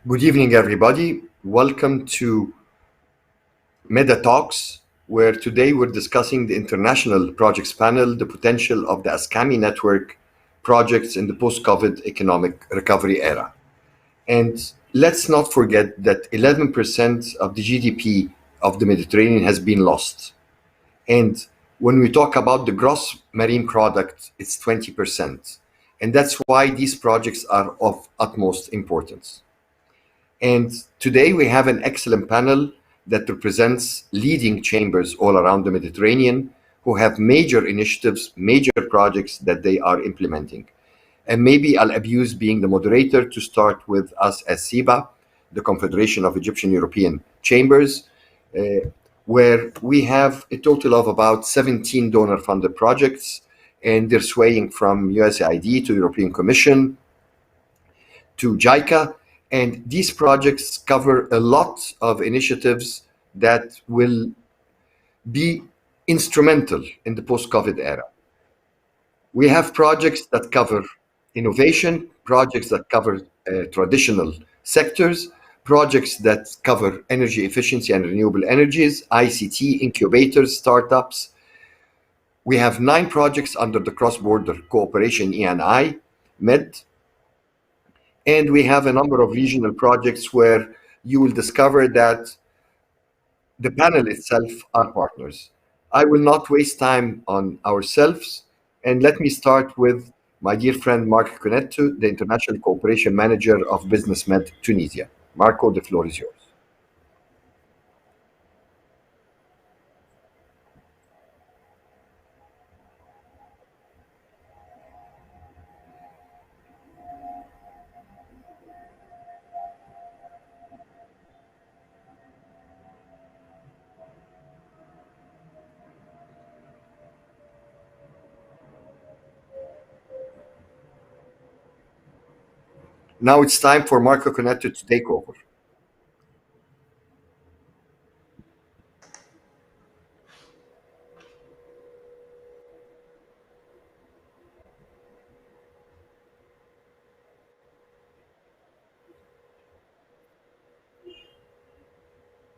Good evening, everybody. Welcome to Meta Talks, where today we're discussing the International Projects Panel, the potential of the ASCAMI network projects in the post-COVID economic recovery era. And let's not forget that 11% of the GDP of the Mediterranean has been lost. And when we talk about the gross marine product, it's 20%. And that's why these projects are of utmost importance. And today we have an excellent panel that represents leading chambers all around the Mediterranean who have major initiatives, major projects that they are implementing. And maybe I'll abuse being the moderator to start with us as SIBA, the Confederation of Egyptian European Chambers, where we have a total of about 17 donor-funded projects, and they're swaying from USAID to European Commission to JICA. And these projects cover a lot of initiatives that will be instrumental in the post-COVID era. We have projects that cover innovation, projects that cover traditional sectors, projects that cover energy efficiency and renewable energies, ICT, incubators, startups. We have 9 projects under the cross-border cooperation ENI, MED, and we have a number of regional projects where you will discover that the panel itself are partners. I will not waste time on ourselves, and let me start with my dear friend Marco Conetto, the International Cooperation Manager of BusinessMed Tunisia. Marco, the floor is yours. Now it's time for Marco Conetto to take over.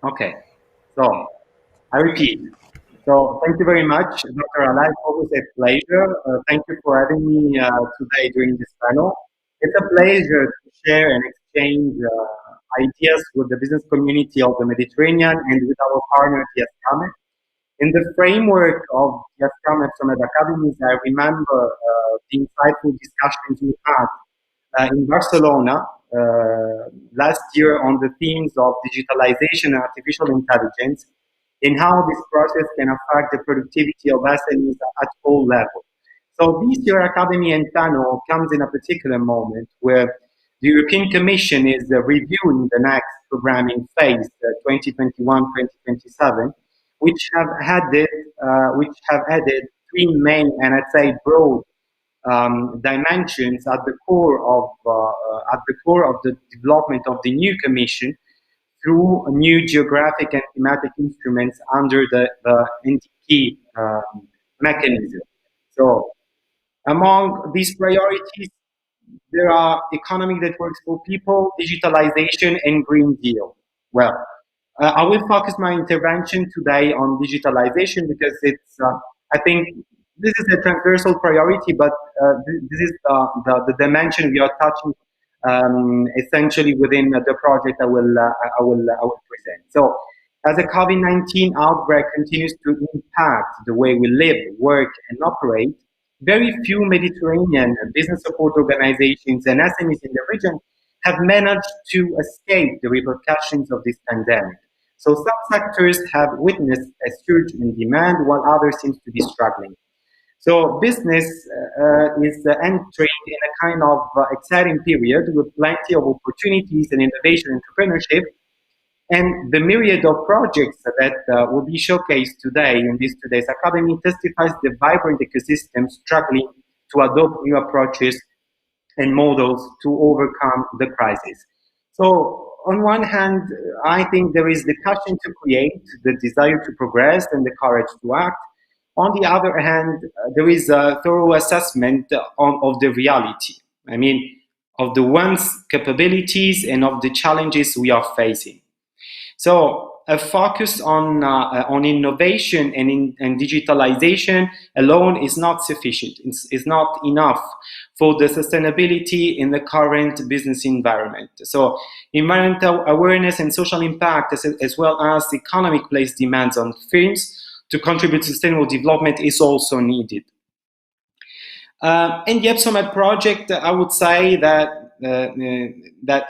Okay, so I repeat. So thank you very much, Dr. Alai. It's always a pleasure. Thank you for having me today during this panel. It's a pleasure to share and exchange ideas with the business community of the Mediterranean and with our partner, the ASCAME. In the framework of the ASCAME Summit Academies, I remember the insightful discussions we had in Barcelona last year on the themes of digitalization and artificial intelligence and how this process can affect the productivity of SMEs at all levels. So this year Academy and panel comes in a particular moment where the European Commission is reviewing the next programming phase, 2021-2027, which have added 3 main and I'd say broad dimensions at the core of the development of the new Commission through new geographic and thematic instruments under the NTP mechanism. So among these priorities, there are economy that works for people, digitalization, and Green Deal. Well, I will focus my intervention today on digitalization because it's, I think, this is a transversal priority, but this is the dimension we are touching essentially within the project I will present. So, as the COVID-19 outbreak continues to impact the way we live, work, and operate, very few Mediterranean business support organizations and SMEs in the region have managed to escape the repercussions of this pandemic. So some sectors have witnessed a surge in demand while others seem to be struggling. So business is entering in a kind of exciting period with plenty of opportunities and innovation entrepreneurship. And the myriad of projects that will be showcased today in today's academy testifies the vibrant ecosystem struggling to adopt new approaches and models to overcome the crisis. So on one hand, I think there is the passion to create, the desire to progress, and the courage to act. On the other hand, there is a thorough assessment of the reality. I mean, of the one's capabilities and of the challenges we are facing. So a focus on innovation and digitalization alone is not sufficient. It's not enough for the sustainability in the current business environment. So environmental awareness and social impact, as well as economic place demands on firms to contribute to sustainable development is also needed. And the EPSOMED project, I would say that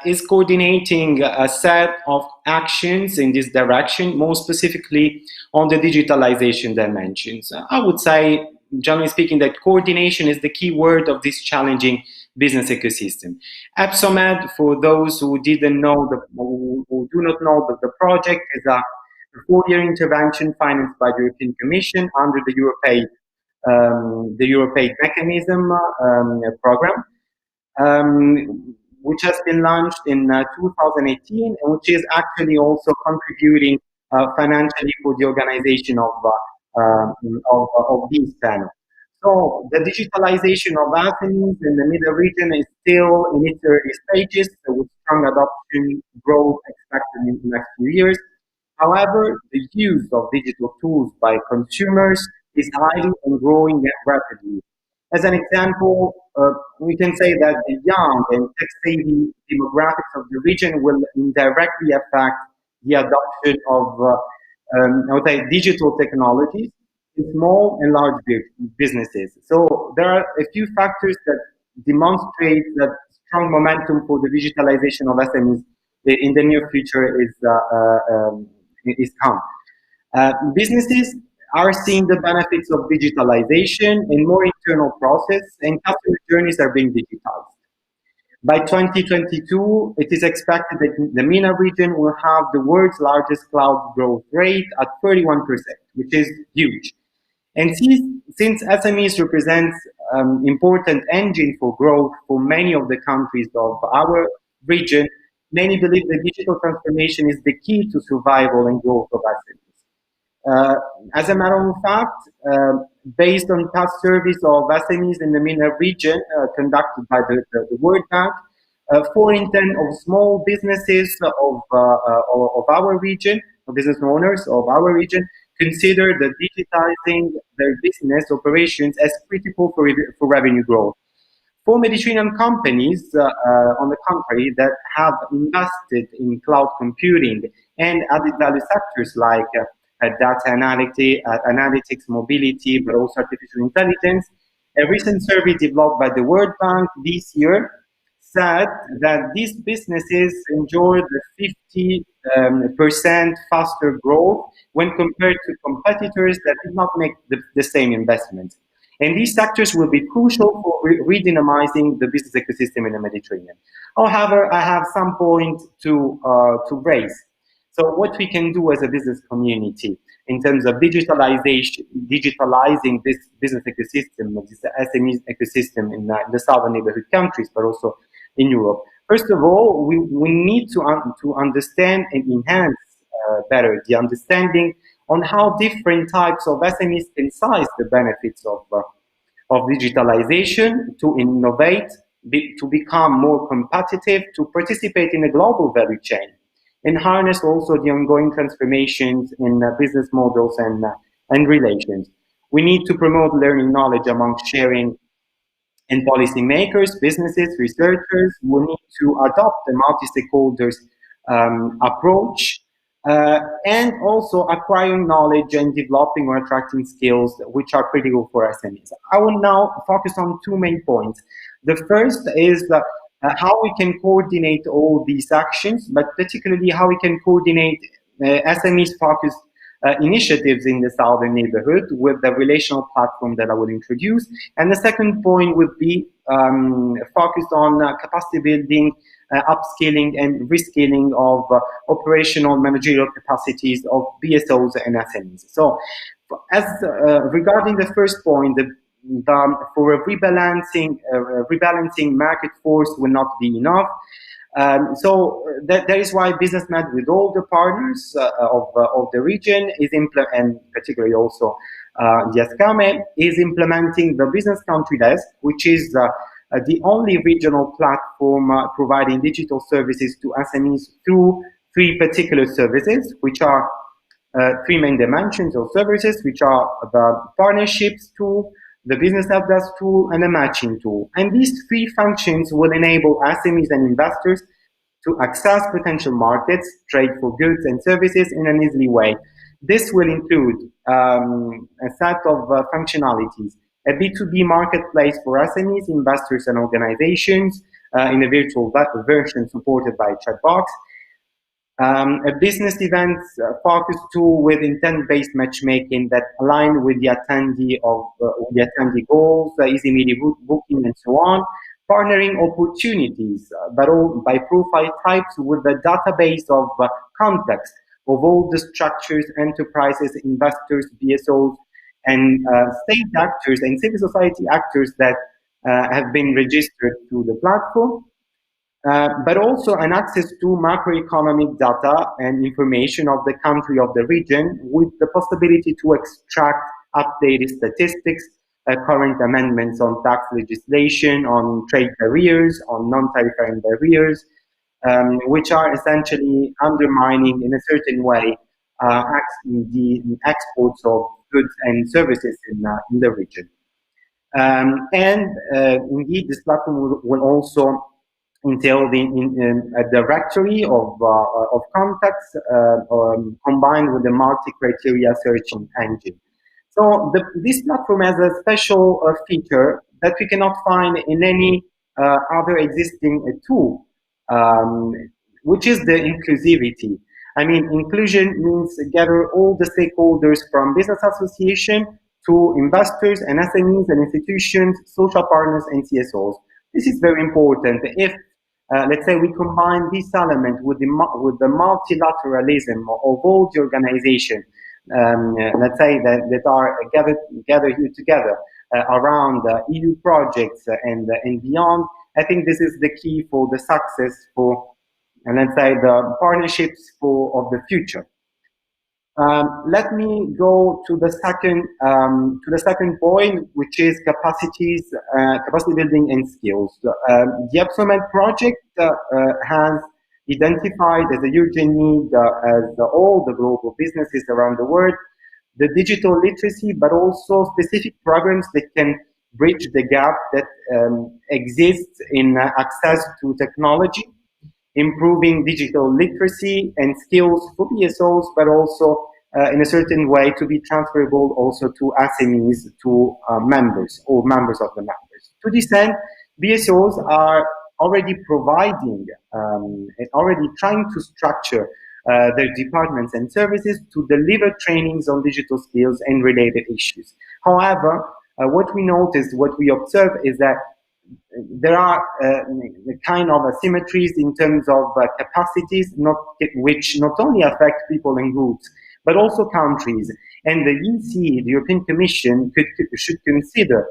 is coordinating a set of actions in this direction, more specifically on the digitalization dimensions. I would say, generally speaking, that coordination is the key word of this challenging business ecosystem. EPSOMED, for those who didn't know, who do not know, the project is a 4-year intervention financed by the European Commission under the European mechanism program, which has been launched in 2018, and which is actually also contributing financially for the organization of these panels. So the digitalization of SMEs in the middle region is still in its early stages, so with strong adoption growth expected in the next few years. However, the use of digital tools by consumers is highly and growing rapidly. As an example, we can say that the young and tech-savvy demographics of the region will indirectly affect the adoption of I would say digital technologies in small and large businesses. So there are a few factors that demonstrate that strong momentum for the digitalization of SMEs in the near future is come. Businesses are seeing the benefits of digitalization and more internal process, and customer journeys are being digitized. By 2022, it is expected that the MENA region will have the world's largest cloud growth rate at 31%, which is huge. And since SMEs represents important engine for growth for many of the countries of our region, many believe that digital transformation is the key to survival and growth of SMEs. As a matter of fact, based on past surveys of SMEs in the MENA region conducted by the World Bank, 4 in 10 of small businesses of our region, or business owners of our region, consider that digitizing their business operations as critical for revenue growth. For Mediterranean companies, on the contrary, that have invested in cloud computing and added value sectors like data analytics, mobility, but also artificial intelligence. A recent survey developed by the World Bank this year said that these businesses enjoyed the 50% faster growth when compared to competitors that did not make the same investments. And these sectors will be crucial for redynamizing the business ecosystem in the Mediterranean. However, I have some points to raise. So what we can do as a business community in terms of digitalizing this business ecosystem, this SME ecosystem in the southern neighborhood countries, but also in Europe. First of all, we need to understand and enhance better the understanding on how different types of SMEs can size the benefits of digitalization, to innovate, to become more competitive, to participate in a global value chain, and harness also the ongoing transformations in business models and relations. We need to promote learning knowledge among sharing and policymakers, businesses, researchers. We need to adopt a multi-stakeholders approach, and also acquiring knowledge and developing or attracting skills which are critical for SMEs. I will now focus on 2 main points. The first is how we can coordinate all these actions, but particularly how we can coordinate SMEs focused initiatives in the southern neighborhood with the relational platform that I will introduce. And the second point would be focused on capacity building, upskilling and reskilling of operational managerial capacities of BSOs and SMEs. So as regarding the first point, for a rebalancing market force will not be enough. So that is why BusinessMed, with all the partners of the region, and particularly also the SCAME, is implementing the business country desk, which is the only regional platform providing digital services to SMEs through three particular services, which are three main dimensions of services, which are the partnerships tool, the business help desk tool, and the matching tool. And these three functions will enable SMEs and investors to access potential markets, trade for goods and services in an easy way. This will include a set of functionalities, a B2B marketplace for SMEs, investors, and organizations in a virtual version supported by Chatbox, a business events focus tool with intent-based matchmaking that align with the attendee goals, easy media booking, and so on. Partnering opportunities, but all by profile types with the database of context of all the structures, enterprises, investors, BSOs, and state actors and civil society actors that have been registered through the platform. But also an access to macroeconomic data and information of the country, of the region, with the possibility to extract updated statistics, current amendments on tax legislation, on trade barriers, on non-tariffary barriers, which are essentially undermining in a certain way the exports of goods and services in the region. Indeed, this platform will also entail a directory of contacts combined with a multi-criteria searching engine. So this platform has a special feature that we cannot find in any other existing tool, which is the inclusivity. I mean, inclusion means gather all the stakeholders from business association to investors and SMEs and institutions, social partners, and CSOs. This is very important. If let's say we combine this element with the multilateralism of all the organizations, let's say that are gathered here together around EU projects and beyond. I think this is the key for the success for, and let's say, the partnerships of the future. Let me go to the second point, which is capacity building and skills. The EPSOMED project has identified as a urgent need, as all the global businesses around the world, the digital literacy, but also specific programs that can bridge the gap that exists in access to technology, improving digital literacy and skills for BSOs, but also in a certain way to be transferable also to SMEs, to members or members of the members. To this end, BSOs are already providing and already trying to structure their departments and services to deliver trainings on digital skills and related issues. However, what we noticed, what we observe is that there are kind of asymmetries in terms of capacities, which not only affect people and groups, but also countries. And the EC, the European Commission, should consider,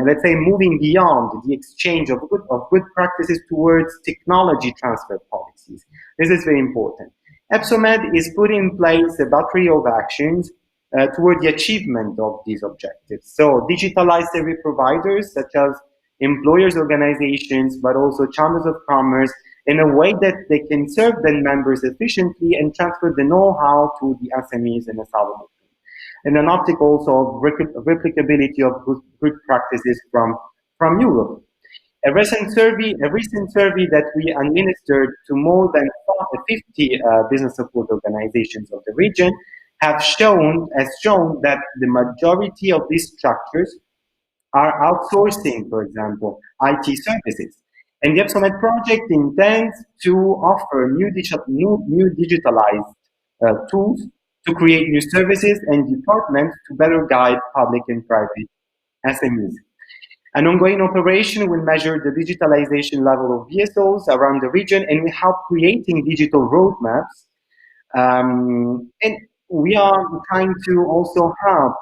let's say, moving beyond the exchange of good practices towards technology transfer policies. This is very important. EPSOMED is putting in place a battery of actions toward the achievement of these objectives. So digitalized service providers such as employers organizations, but also chambers of commerce, in a way that they can serve their members efficiently and transfer the know-how to the SMEs in a solid way. And an optic also of replicability of good practices from Europe. A recent survey that we administered to more than 50 business support organizations of the region has shown that the majority of these structures are outsourcing, for example, IT services. And the EPSOMED project intends to offer new digitalized tools to create new services and departments to better guide public and private SMEs. An ongoing operation will measure the digitalization level of BSOs around the region, and we help creating digital roadmaps. And we are trying to also help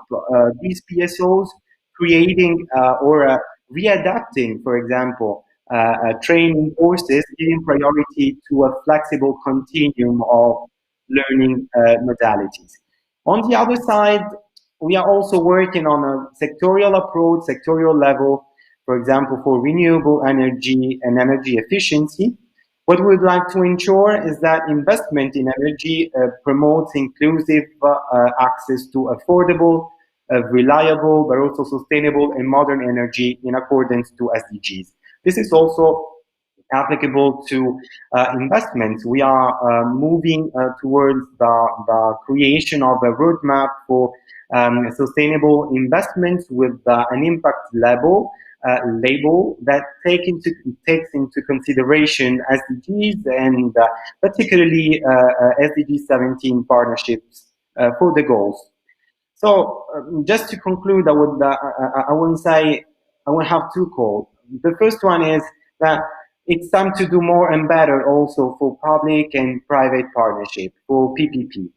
these BSOs creating or readapting, for example, training courses, giving priority to a flexible continuum of learning modalities. On the other side, we are also working on a sectorial approach, sectorial level, for example, for renewable energy and energy efficiency. What we'd like to ensure is that investment in energy promotes inclusive access to affordable, reliable, but also sustainable and modern energy in accordance to SDGs. This is also applicable to investments. We are moving towards the creation of a roadmap for sustainable investments with an impact label that takes into consideration SDGs and particularly SDG 17 partnerships for the goals. So just to conclude, I would say I will have two calls. The first one is that it's time to do more and better also for public and private partnership, for PPP.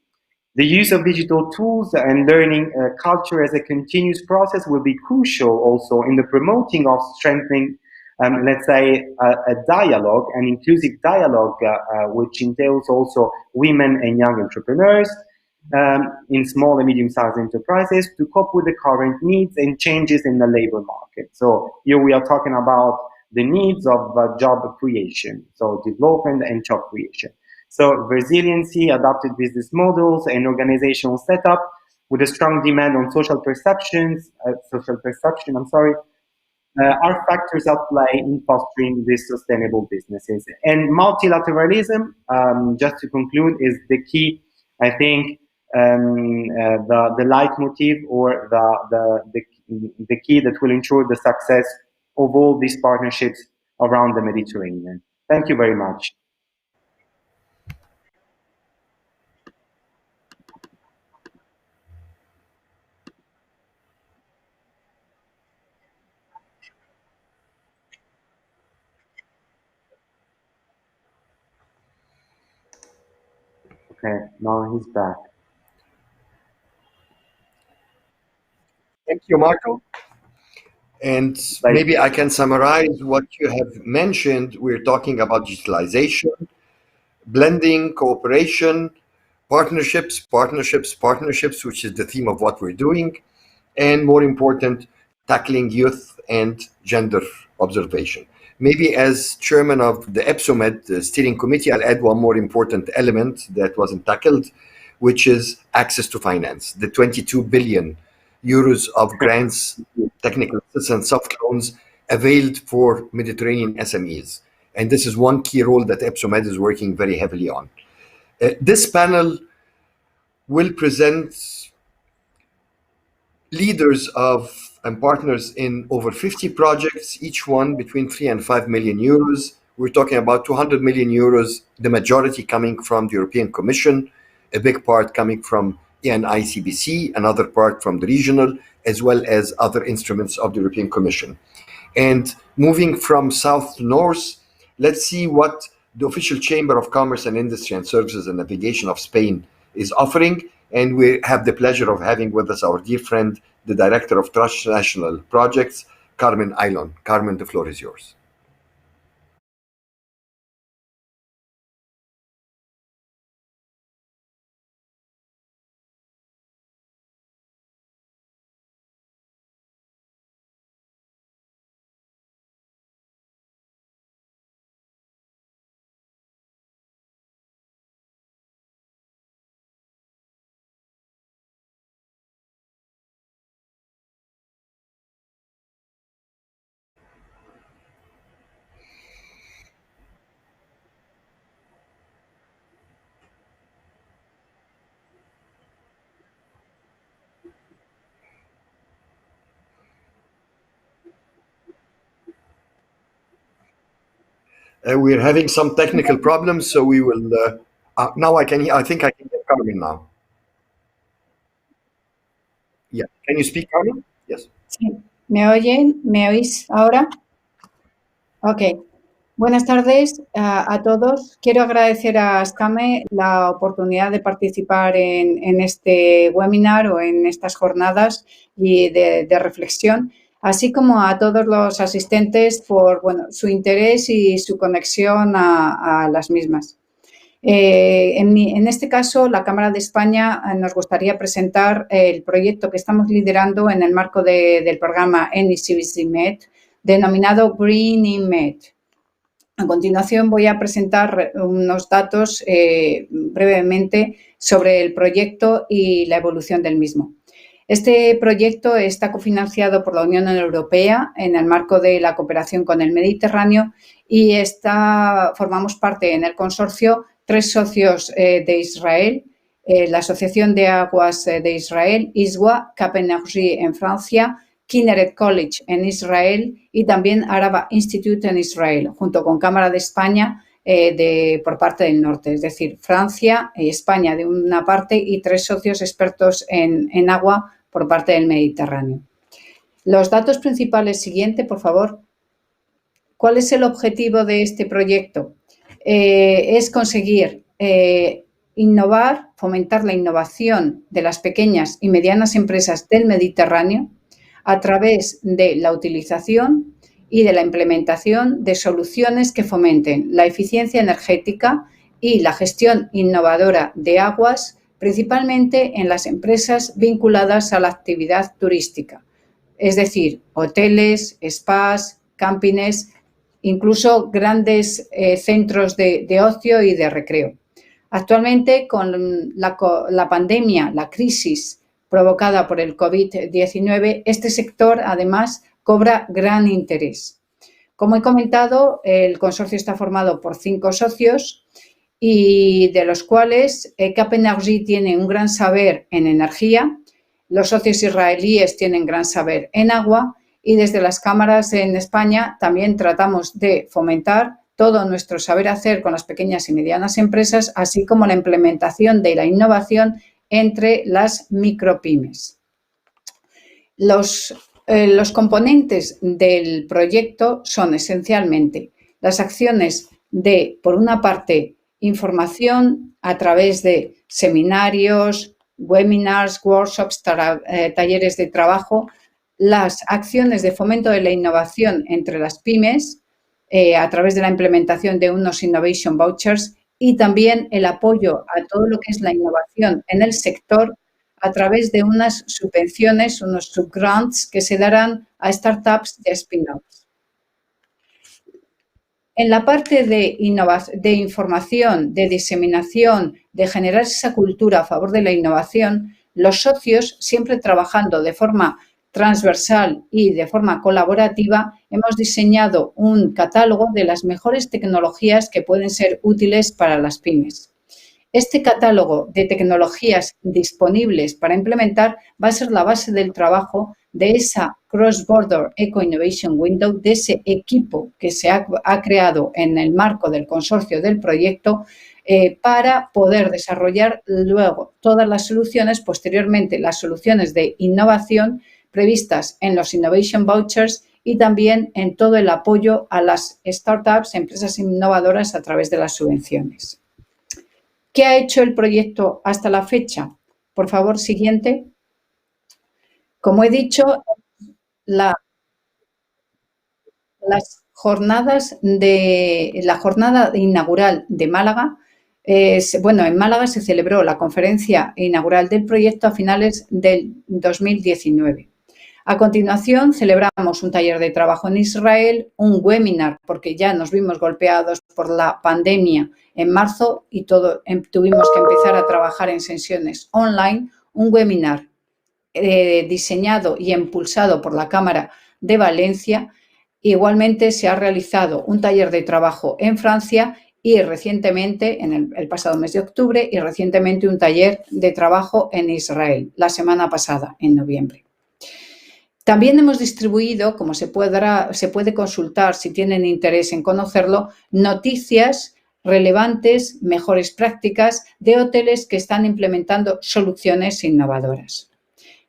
The use of digital tools and learning culture as a continuous process will be crucial also in the promoting of strengthening, let's say, a dialogue, an inclusive dialogue, which entails also women and young entrepreneurs in small and medium-sized enterprises to cope with the current needs and changes in the labor market. So here we are talking about the needs of job creation, so development and job creation. So resiliency, adapted business models, and organizational setup with a strong demand on social perception, are factors at play in fostering these sustainable businesses. And multilateralism, just to conclude, is the key, I think, the leitmotif or the key that will ensure the success of all these partnerships around the Mediterranean. Thank you very much. Okay, now he's back. Thank you, Marco. And maybe I can summarize what you have mentioned. We're talking about digitalization, blending, cooperation, partnerships, which is the theme of what we're doing, and more important, tackling youth and gender observation. Maybe as chairman of the EPSOMED steering committee, I'll add one more important element that wasn't tackled, which is access to finance. The 22 billion euros of grants, technical assistance, soft loans availed for Mediterranean SMEs. And this is one key role that EPSOMED is working very heavily on. This panel will present leaders and partners in over 50 projects, each one between 3 and 5 million euros. We're talking about 200 million euros, the majority coming from the European Commission, a big part coming from ENI-CBC, another part from the regional, as well as other instruments of the European Commission. And moving from south to north, let's see what the official Chamber of Commerce and Industry and Services and Navigation of Spain is offering. And we have the pleasure of having with us our dear friend, the Director of Transnational Projects, Carmen Aylon. Carmen, the floor is yours. We're having some technical problems, so we will. Now I can hear. I think I can hear Carmen now. Yeah. Can you speak, Carmen? Yes. Sí. ¿Me oyen? ¿Me oís ahora? Ok. Buenas tardes a todos. Quiero agradecer a Scame la oportunidad de participar en este webinar o en estas jornadas y de reflexión, así como a todos los asistentes por su interés y su conexión a las mismas. En este caso, la Cámara de España nos gustaría presentar el proyecto que estamos liderando en el marco del programa GREENINMED, denominado GREENINMED. A continuación voy a presentar unos datos brevemente sobre el proyecto y la evolución del mismo. Este proyecto está cofinanciado por la Unión Europea en el marco de la cooperación con el Mediterráneo y formamos parte en el consorcio 3 socios de Israel, la Asociación de Aguas de Israel, ISWA, Cap Energy en Francia, Kinneret College en Israel y también Araba Institute en Israel, junto con Cámara de España por parte del norte, es decir, Francia y España de una parte y 3 socios expertos en agua por parte del Mediterráneo. Los datos principales siguiente, por favor. ¿Cuál es el objetivo de este proyecto? Es conseguir innovar, fomentar la innovación de las pequeñas y medianas empresas del Mediterráneo a través de la utilización y de la implementación de soluciones que fomenten la eficiencia energética y la gestión innovadora de aguas, principalmente en las empresas vinculadas a la actividad turística, es decir, hoteles, spas, campings, incluso grandes centros de ocio y de recreo. Actualmente, con la pandemia, la crisis provocada por el COVID-19, este sector, además, cobra gran interés. Como he comentado, el consorcio está formado por 5 socios y de los cuales Cap Energy tiene un gran saber en energía, los socios israelíes tienen gran saber en agua y desde las cámaras en España también tratamos de fomentar todo nuestro saber hacer con las pequeñas y medianas empresas, así como la implementación de la innovación entre las micropymes. Los componentes del proyecto son esencialmente las acciones de, por una parte, información a través de seminarios, webinars, workshops, talleres de trabajo, las acciones de fomento de la innovación entre las pymes a través de la implementación de unos Innovation Vouchers y también el apoyo a todo lo que es la innovación en el sector a través de unas subvenciones, unos subgrants que se darán a startups de spin-offs. En la parte de información, de diseminación, de generar esa cultura a favor de la innovación, los socios, siempre trabajando de forma transversal y de forma colaborativa, hemos diseñado un catálogo de las mejores tecnologías que pueden ser útiles para las pymes. Este catálogo de tecnologías disponibles para implementar va a ser la base del trabajo de esa Cross-Border Eco-Innovation Window, de ese equipo que se ha creado en el marco del consorcio del proyecto para poder desarrollar luego todas las soluciones, posteriormente las soluciones de innovación previstas en los Innovation Vouchers y también en todo el apoyo a las startups, empresas innovadoras a través de las subvenciones. ¿Qué ha hecho el proyecto hasta la fecha? Por favor, siguiente. Como he dicho, la jornada inaugural de Málaga, en Málaga se celebró la conferencia inaugural del proyecto a finales del 2019. A continuación, celebramos un taller de trabajo en Israel, un webinar, porque ya nos vimos golpeados por la pandemia en marzo y tuvimos que empezar a trabajar en sesiones online, un webinar diseñado y impulsado por la Cámara de Valencia. Igualmente se ha realizado un taller de trabajo en Francia y recientemente, en el pasado mes de octubre, y recientemente un taller de trabajo en Israel, la semana pasada, en noviembre. También hemos distribuido, como se puede consultar si tienen interés en conocerlo, noticias relevantes, mejores prácticas de hoteles que están implementando soluciones innovadoras.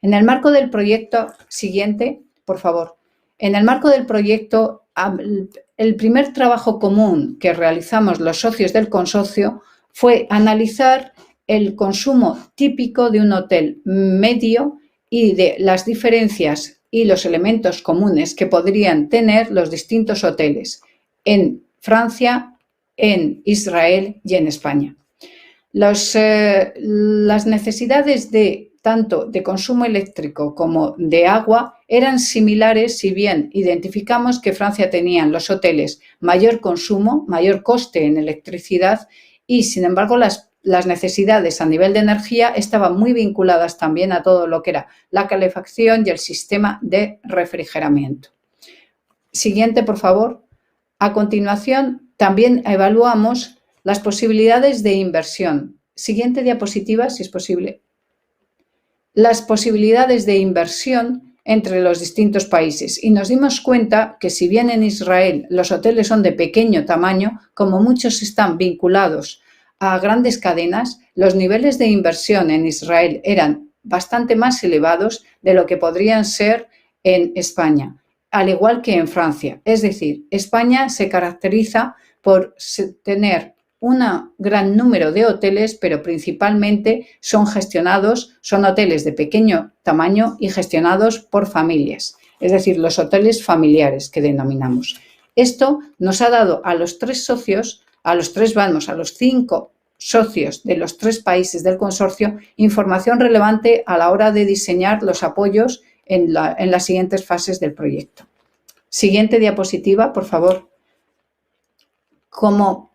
En el marco del proyecto, siguiente, por favor. En el marco del proyecto, el primer trabajo común que realizamos los socios del consorcio fue analizar el consumo típico de un hotel medio y de las diferencias y los elementos comunes que podrían tener los distintos hoteles en Francia, en Israel y en España. Las necesidades tanto de consumo eléctrico como de agua eran similares, si bien identificamos que Francia tenía en los hoteles mayor consumo, mayor coste en electricidad y, sin embargo, las necesidades a nivel de energía estaban muy vinculadas también a todo lo que era la calefacción y el sistema de refrigeramiento. Siguiente, por favor. A continuación, también evaluamos las posibilidades de inversión. Siguiente diapositiva, si es posible. Las posibilidades de inversión entre los distintos países. Y nos dimos cuenta que si bien en Israel los hoteles son de pequeño tamaño, como muchos están vinculados a grandes cadenas, los niveles de inversión en Israel eran bastante más elevados de lo que podrían ser en España, al igual que en Francia. Es decir, España se caracteriza por tener un gran número de hoteles, pero principalmente son hoteles de pequeño tamaño y gestionados por familias, es decir, los hoteles familiares que denominamos. Esto nos ha dado a los a los 5 socios de los 3 países del consorcio información relevante a la hora de diseñar los apoyos en las siguientes fases del proyecto. Siguiente diapositiva, por favor. Como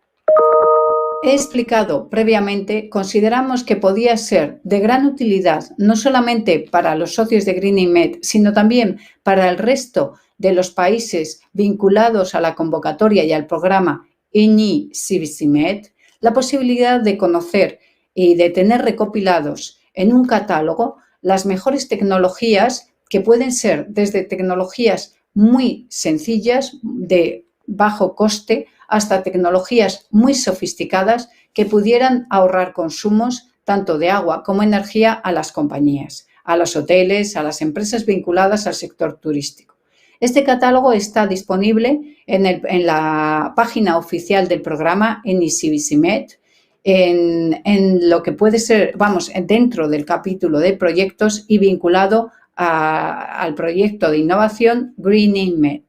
he explicado previamente, consideramos que podía ser de gran utilidad no solamente para los socios de GREENINMED, sino también para el resto de los países vinculados a la convocatoria y al programa UniCivicMed, la posibilidad de conocer y de tener recopilados en un catálogo las mejores tecnologías que pueden ser desde tecnologías muy sencillas, de bajo coste, hasta tecnologías muy sofisticadas que pudieran ahorrar consumos tanto de agua como energía a las compañías, a los hoteles, a las empresas vinculadas al sector turístico. Este catálogo está disponible en la página oficial del programa UniCivicMed, en lo que puede ser, dentro del capítulo de proyectos y vinculado al proyecto de innovación GREENINMED.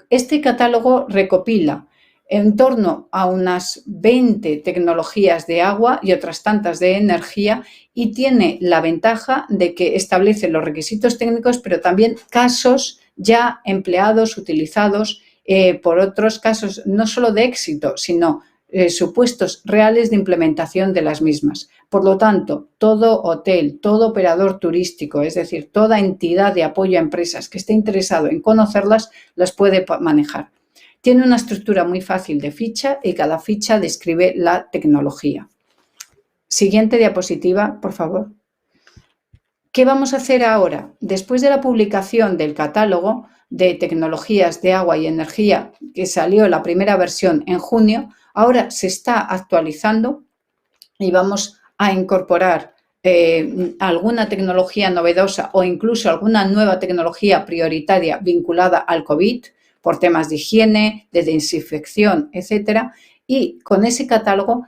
Este catálogo recopila en torno a unas 20 tecnologías de agua y otras tantas de energía y tiene la ventaja de que establece los requisitos técnicos, pero también casos ya empleados, utilizados por otros casos, no solo de éxito, sino supuestos reales de implementación de las mismas. Por lo tanto, todo hotel, todo operador turístico, es decir, toda entidad de apoyo a empresas que esté interesado en conocerlas, las puede manejar. Tiene una estructura muy fácil de ficha y cada ficha describe la tecnología. Siguiente diapositiva, por favor. ¿Qué vamos a hacer ahora? Después de la publicación del catálogo de tecnologías de agua y energía, que salió la primera versión en junio, ahora se está actualizando y vamos a incorporar alguna tecnología novedosa o incluso alguna nueva tecnología prioritaria vinculada al COVID por temas de higiene, de desinfección, etcétera. Y con ese catálogo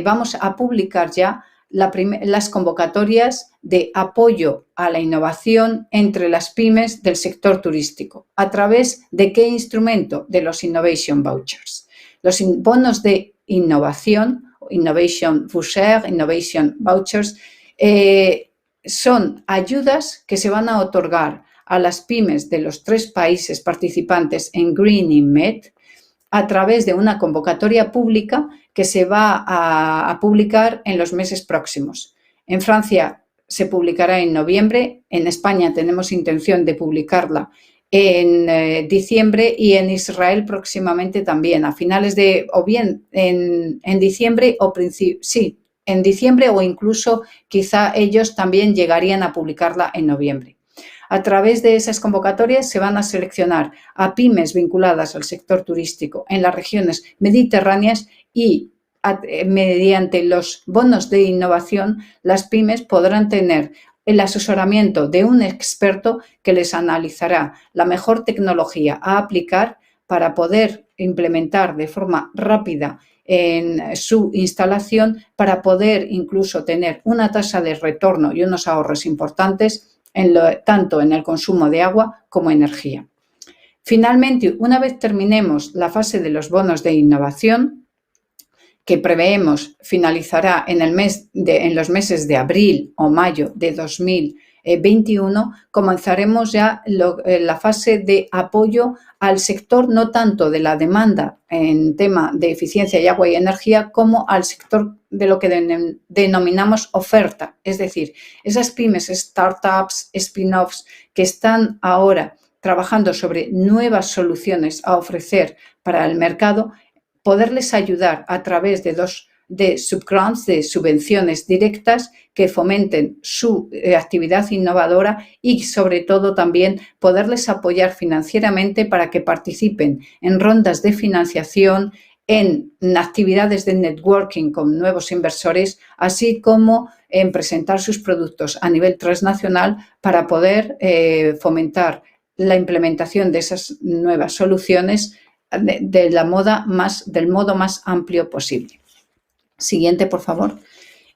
vamos a publicar ya las convocatorias de apoyo a la innovación entre las pymes del sector turístico. ¿A través de qué instrumento? De los Innovation Vouchers. Los bonos de innovación, Innovation Voucher, Innovation Vouchers, son ayudas que se van a otorgar a las pymes de los 3 países participantes en GREENINMED a través de una convocatoria pública que se va a publicar en los meses próximos. En Francia se publicará en noviembre, en España tenemos intención de publicarla en diciembre y en Israel próximamente también, a finales de, o bien en diciembre o en diciembre o incluso quizá ellos también llegarían a publicarla en noviembre. A través de esas convocatorias se van a seleccionar a pymes vinculadas al sector turístico en las regiones mediterráneas y mediante los bonos de innovación las pymes podrán tener el asesoramiento de un experto que les analizará la mejor tecnología a aplicar para poder implementar de forma rápida en su instalación, para poder incluso tener una tasa de retorno y unos ahorros importantes tanto en el consumo de agua como energía. Finalmente, una vez terminemos la fase de los bonos de innovación, que preveemos finalizará en los meses de abril o mayo de 2021, comenzaremos ya la fase de apoyo al sector, no tanto de la demanda en tema de eficiencia y agua y energía, como al sector de lo que denominamos oferta, es decir, esas pymes, startups, spin-offs que están ahora trabajando sobre nuevas soluciones a ofrecer para el mercado, poderles ayudar a través de subgrants, de subvenciones directas que fomenten su actividad innovadora y, sobre todo, también poderles apoyar financieramente para que participen en rondas de financiación, en actividades de networking con nuevos inversores, así como en presentar sus productos a nivel transnacional para poder fomentar la implementación de esas nuevas soluciones del modo más amplio posible. Siguiente, por favor.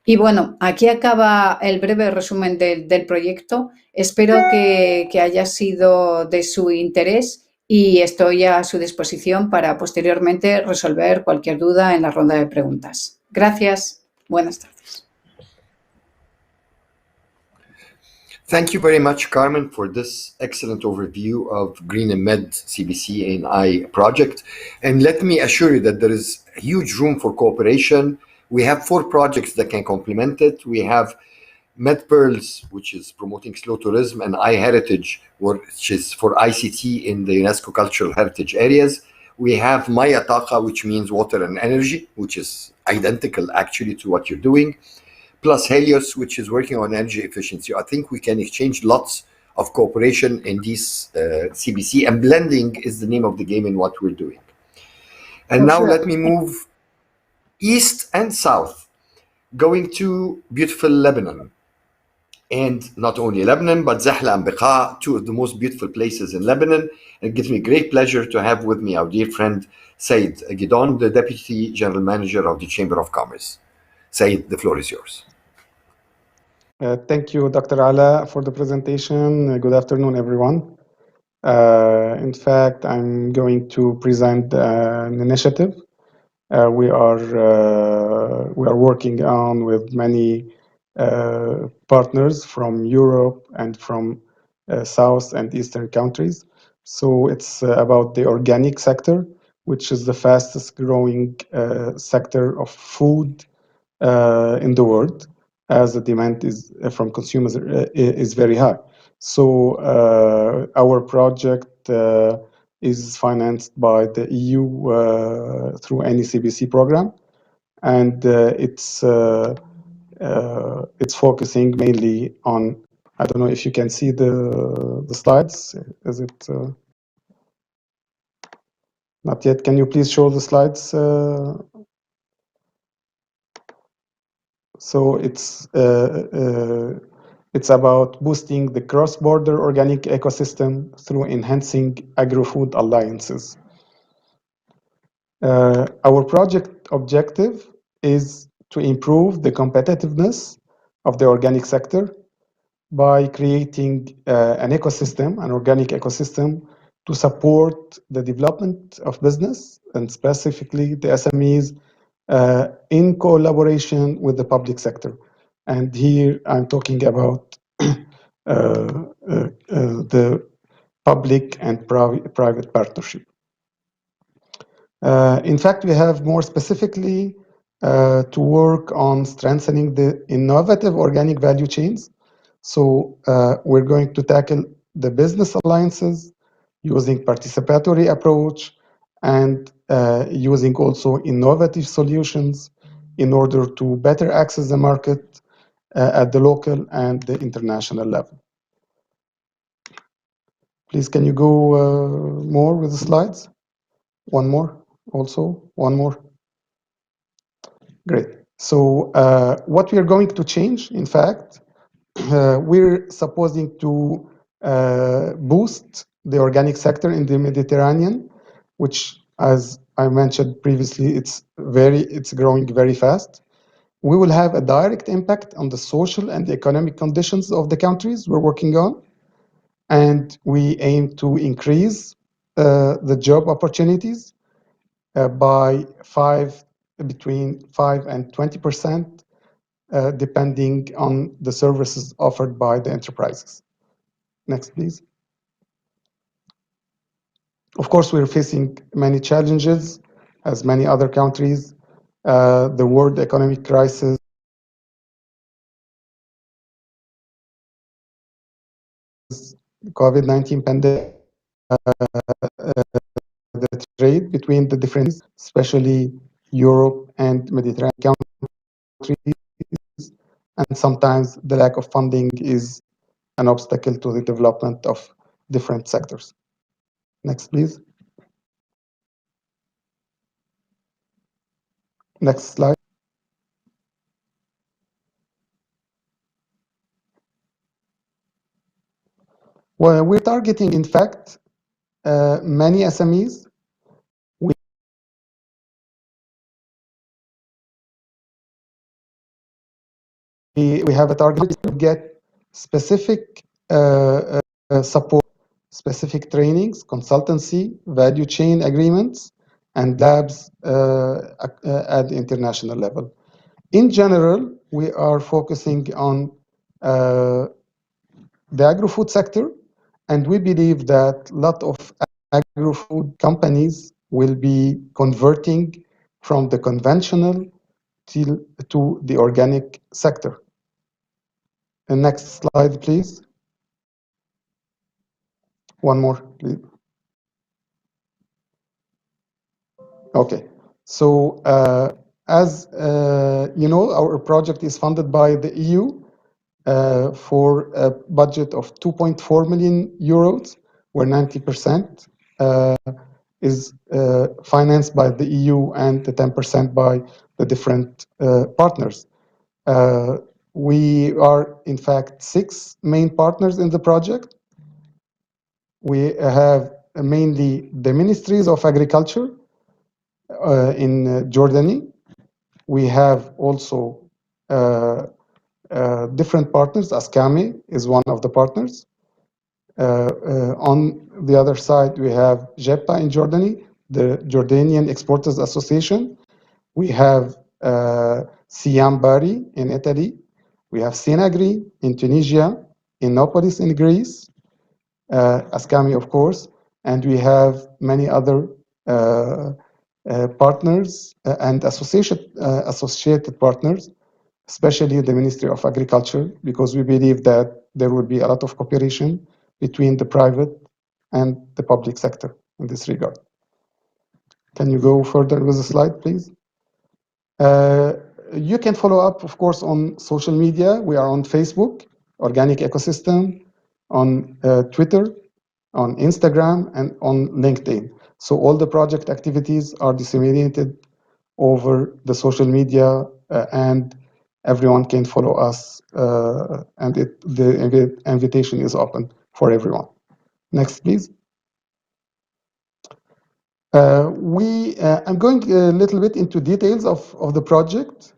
Y bueno, aquí acaba el breve resumen del proyecto. Espero que haya sido de su interés y estoy a su disposición para posteriormente resolver cualquier duda en la ronda de preguntas. Gracias. Buenas tardes. Thank you very much, Carmen, for this excellent overview of GREENINMED CBC and I project. And let me assure you that there is huge room for cooperation. We have 4 projects that can complement it. We have MedPearls, which is promoting slow tourism, and iHeritage, which is for ICT in the UNESCO Cultural Heritage areas. We have Maya Taqa, which means water and energy, which is identical actually to what you're doing, plus Helios, which is working on energy efficiency. I think we can exchange lots of cooperation in these CBC, and blending is the name of the game in what we're doing. And now let me move east and south, going to beautiful Lebanon. And not only Lebanon, but Zahla and Beqa, 2 of the most beautiful places in Lebanon. It gives me great pleasure to have with me our dear friend, Said Gidon, the Deputy General Manager of the Chamber of Commerce. Said, the floor is yours. Thank you, Dr. Ala, for the presentation. Good afternoon, everyone. In fact, I'm going to present an initiative we are working on with many partners from Europe and from South and Eastern countries. So it's about the organic sector, which is the fastest growing sector of food in the world, as the demand is from consumers is very high. So our project is financed by the EU through any CBC program, and it's focusing mainly on. I don't know if you can see the slides. Is it not yet? Can you please show the slides? So it's about boosting the cross-border organic ecosystem through enhancing agri-food alliances. Our project objective is to improve the competitiveness of the organic sector by creating an ecosystem, an organic ecosystem, to support the development of business and specifically the SMEs in collaboration with the public sector. And here I'm talking about the public and private partnership. In fact, we have more specifically to work on strengthening the innovative organic value chains. So we're going to tackle the business alliances using participatory approach and using also innovative solutions in order to better access the market at the local and the international level. Please, can you go more with the slides? One more, also, one more. Great. So what we are going to change, in fact, we're supposing to boost the organic sector in the Mediterranean, which, as I mentioned previously, it's growing very fast. We will have a direct impact on the social and economic conditions of the countries we're working on, and we aim to increase the job opportunities by 5 between 5 and 20%, depending on the services offered by the enterprises. Next, please. Of course, we're facing many challenges, as many other countries. The world economic crisis, COVID-19 pandemic, the trade between the different, especially Europe and Mediterranean countries, and sometimes the lack of funding is an obstacle to the development of different sectors. Next, please. Next slide. Well, we're targeting, in fact, many SMEs. We have a target to get specific support, specific trainings, consultancy, value chain agreements, and labs at the international level. In general, we are focusing on the agro-food sector, and we believe that a lot of agro-food companies will be converting from the conventional to the organic sector. The next slide, please. One more, please. Okay. So, as you know, our project is funded by the EU for a budget of 2.4 million euros, where 90% is financed by the EU and the 10% by the different partners. We are, in fact, 6 main partners in the project. We have mainly the Ministries of Agriculture in Jordani. We have also different partners. Ascami is one of the partners. On the other side, we have JEPA in Jordani, the Jordanian Exporters Association. We have Siam Bari in Italy. We have Sinagri in Tunisia, Innopolis in Greece, Ascami, of course, and we have many other partners and associated partners, especially the Ministry of Agriculture, because we believe that there will be a lot of cooperation between the private and the public sector in this regard. Can you go further with the slide, please? You can follow up, of course, on social media. We are on Facebook, Organic Ecosystem, on Twitter, on Instagram, and on LinkedIn. So all the project activities are disseminated over the social media, and everyone can follow us, and the invitation is open for everyone. Next, please. I'm going a little bit into details of the project.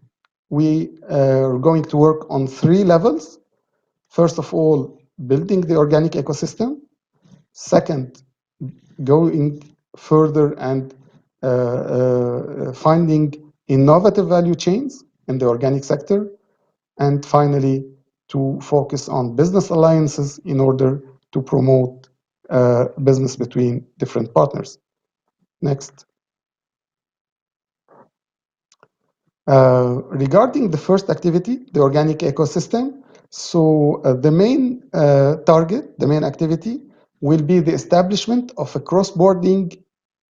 We are going to work on 3 levels. First of all, building the organic ecosystem. Second, going further and finding innovative value chains in the organic sector. And finally, to focus on business alliances in order to promote business between different partners. Next. Regarding the first activity, the organic ecosystem, so the main target, the main activity, will be the establishment of a cross-boarding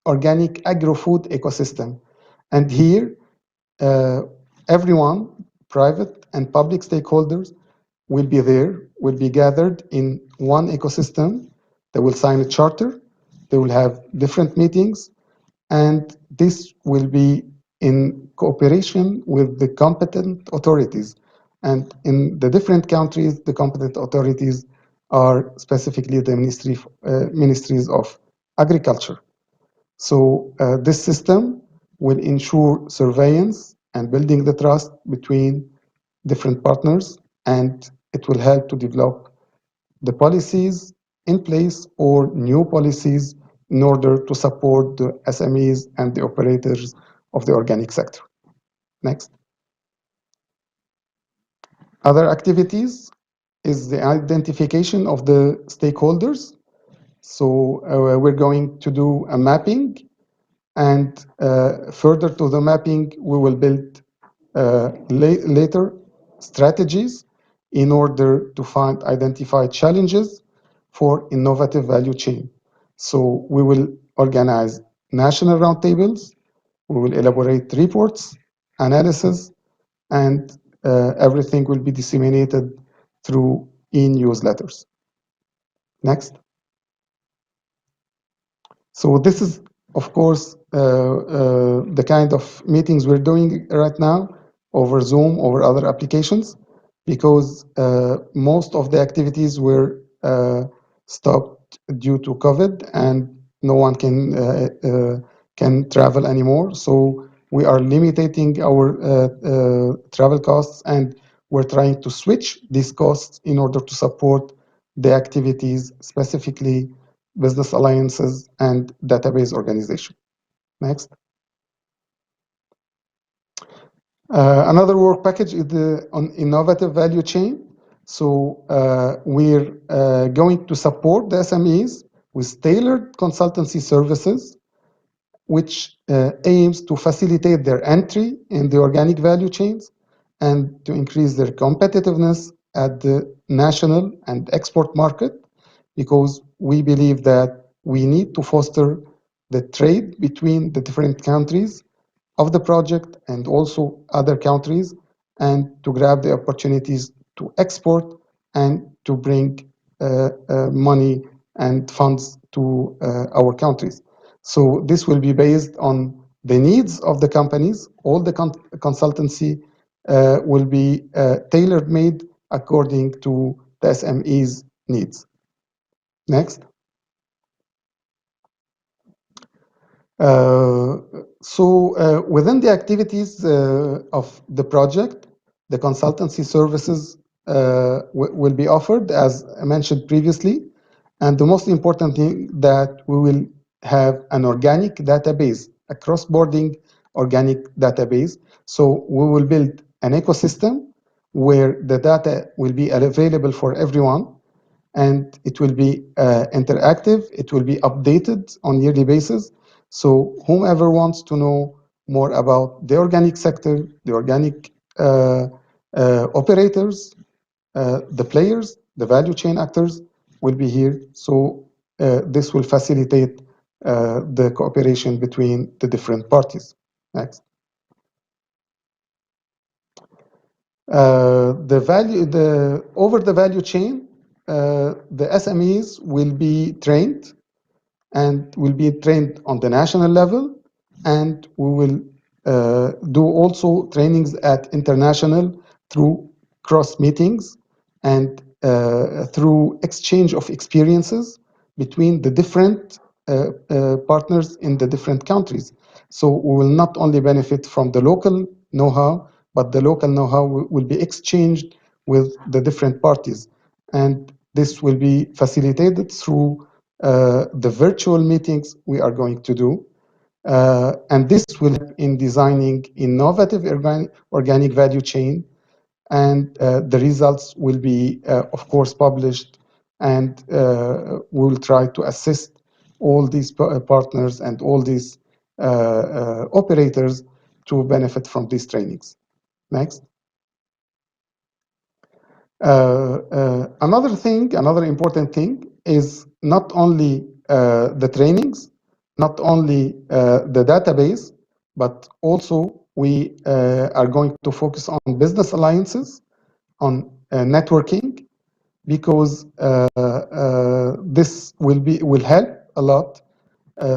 organic agro-food ecosystem. And here, everyone, private and public stakeholders, will be there, will be gathered in one ecosystem. They will sign a charter. They will have different meetings, and this will be in cooperation with the competent authorities. And in the different countries, the competent authorities are specifically the ministries of agriculture. So this system will ensure surveillance and building the trust between different partners, and it will help to develop the policies in place or new policies in order to support the SMEs and the operators of the organic sector. Next. Other activities is the identification of the stakeholders. So we're going to do a mapping, and further to the mapping, we will build later strategies in order to identify challenges for innovative value chain. So we will organize national roundtables, we will elaborate reports, analysis, and everything will be disseminated through e-newsletters. Next. So this is, of course, the kind of meetings we're doing right now over Zoom, over other applications, because most of the activities were stopped due to COVID, and no one can travel anymore. So we are limiting our travel costs, and we're trying to switch these costs in order to support the activities, specifically business alliances and database organization. Next. Another work package is on innovative value chain. So we're going to support the SMEs with tailored consultancy services, which aims to facilitate their entry in the organic value chains and to increase their competitiveness at the national and export market, because we believe that we need to foster the trade between the different countries of the project and also other countries, and to grab the opportunities to export and to bring money and funds to our countries. So this will be based on the needs of the companies. All the consultancy will be tailor-made according to the SME's needs. Next. Within the activities of the project, the consultancy services will be offered, as I mentioned previously. And the most important thing, that we will have an organic database, a cross-boarding organic database. So we will build an ecosystem where the data will be available for everyone, and it will be interactive. It will be updated on yearly basis. So whomever wants to know more about the organic sector, the organic operators, the players, the value chain actors will be here. So this will facilitate the cooperation between the different parties. Next. Over the value chain, the SMEs will be trained, and will be trained on the national level, and we will do also trainings at international through cross meetings and through exchange of experiences between the different partners in the different countries. So we will not only benefit from the local know-how, but the local know-how will be exchanged with the different parties. And this will be facilitated through the virtual meetings we are going to do. And this will help in designing innovative organic value chain. And the results will be, of course, published, and we will try to assist all these partners and all these operators to benefit from these trainings. Next. Another important thing is not only the trainings, not only the database, but also we are going to focus on business alliances, on networking, because this will help a lot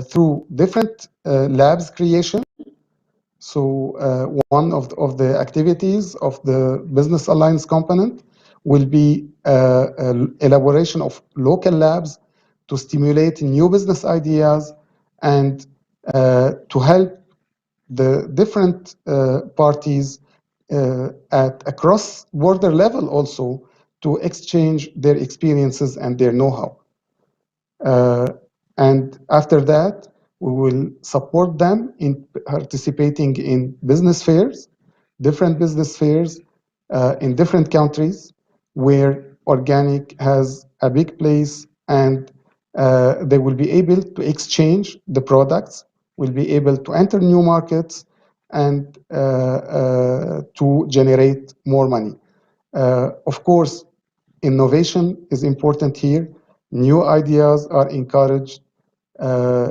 through different labs creation. So one of the activities of the business alliance component will be elaboration of local labs to stimulate new business ideas and to help the different parties at a cross-border level also to exchange their experiences and their know-how. And after that, we will support them in participating in business fairs different business fairs in different countries where organic has a big place, and they will be able to exchange the products, will be able to enter new markets, and to generate more money. Of course, innovation is important here. New ideas are encouraged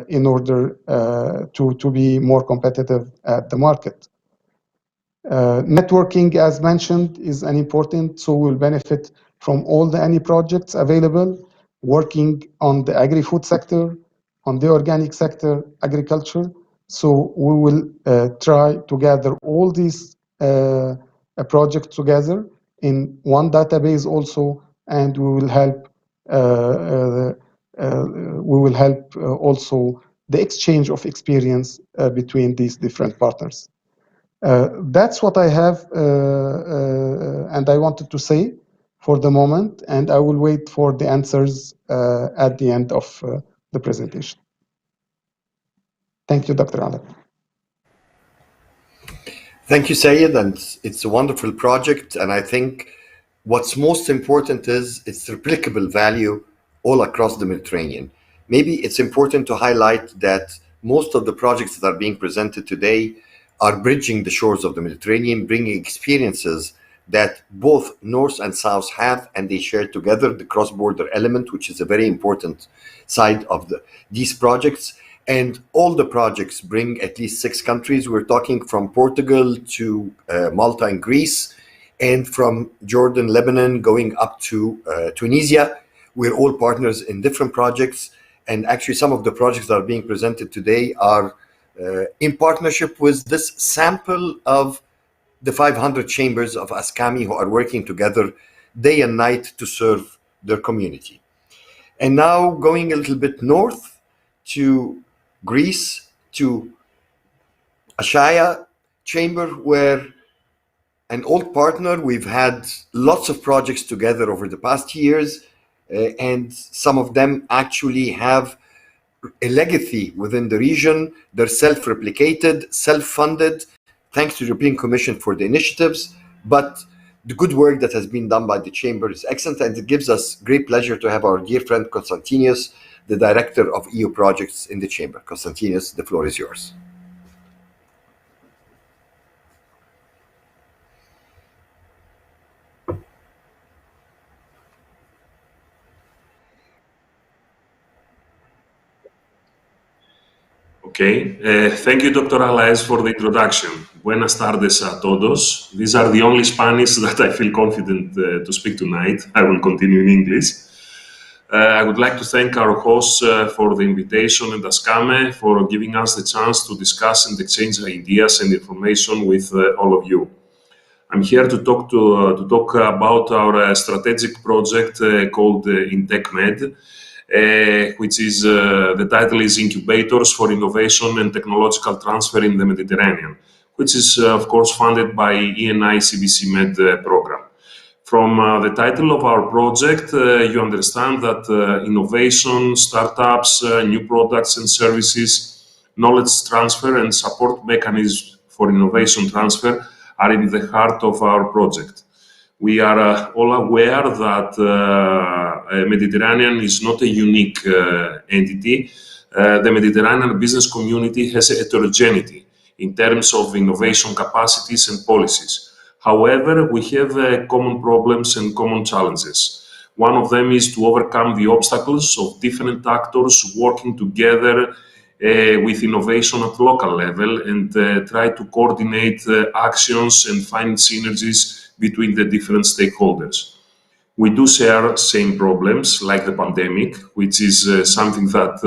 in order to be more competitive at the market. Networking, as mentioned, is an important, so we'll benefit from all the any projects available, working on the agri-food sector, on the organic sector, agriculture. So we will try to gather all these projects together in one database also, and we will help also the exchange of experience between these different partners. That's what I have and I wanted to say for the moment, and I will wait for the answers at the end of the presentation. Thank you, Dr. Alep. Thank you, Sayed, and it's a wonderful project. And I think what's most important is its replicable value all across the Mediterranean. Maybe it's important to highlight that most of the projects that are being presented today are bridging the shores of the Mediterranean, bringing experiences that both North and South have, and they share together the cross-border element, which is a very important side of these projects. And all the projects bring at least 6 countries. We're talking from Portugal to Malta and Greece, and from Jordan, Lebanon, going up to Tunisia. We're all partners in different projects. And actually, some of the projects that are being presented today are in partnership with this sample of the 500 chambers of Ascami who are working together day and night to serve their community. And now going a little bit north to Greece, to Ashaya Chamber, where an old partner, we've had lots of projects together over the past years, and some of them actually have a legacy within the region. They're self-replicated, self-funded, thanks to the European Commission for the initiatives. But the good work that has been done by the Chamber is excellent, and it gives us great pleasure to have our dear friend Konstantinos, the Director of EU Projects in the Chamber. Konstantinos, the floor is yours. Okay, thank you, Dr. Alaez, for the introduction. Buenas tardes a todos. These are the only Spanish that I feel confident to speak tonight. I will continue in English. I would like to thank our hosts for the invitation and Ascame for giving us the chance to discuss and exchange ideas and information with all of you. I'm here to talk about our strategic project called INTECMED, which is the title is Incubators for Innovation and Technological Transfer in the Mediterranean, which is of course funded by ENI CBC Med program. From the title of our project, you understand that innovation, startups, new products and services, knowledge transfer and support mechanisms for innovation transfer are in the heart of our project. We are all aware that Mediterranean is not a unique entity. The Mediterranean business community has a heterogeneity in terms of innovation capacities and policies. However, we have common problems and common challenges. One of them is to overcome the obstacles of different actors working together with innovation at local level and try to coordinate actions and find synergies between the different stakeholders. We do share same problems like the pandemic, which is something that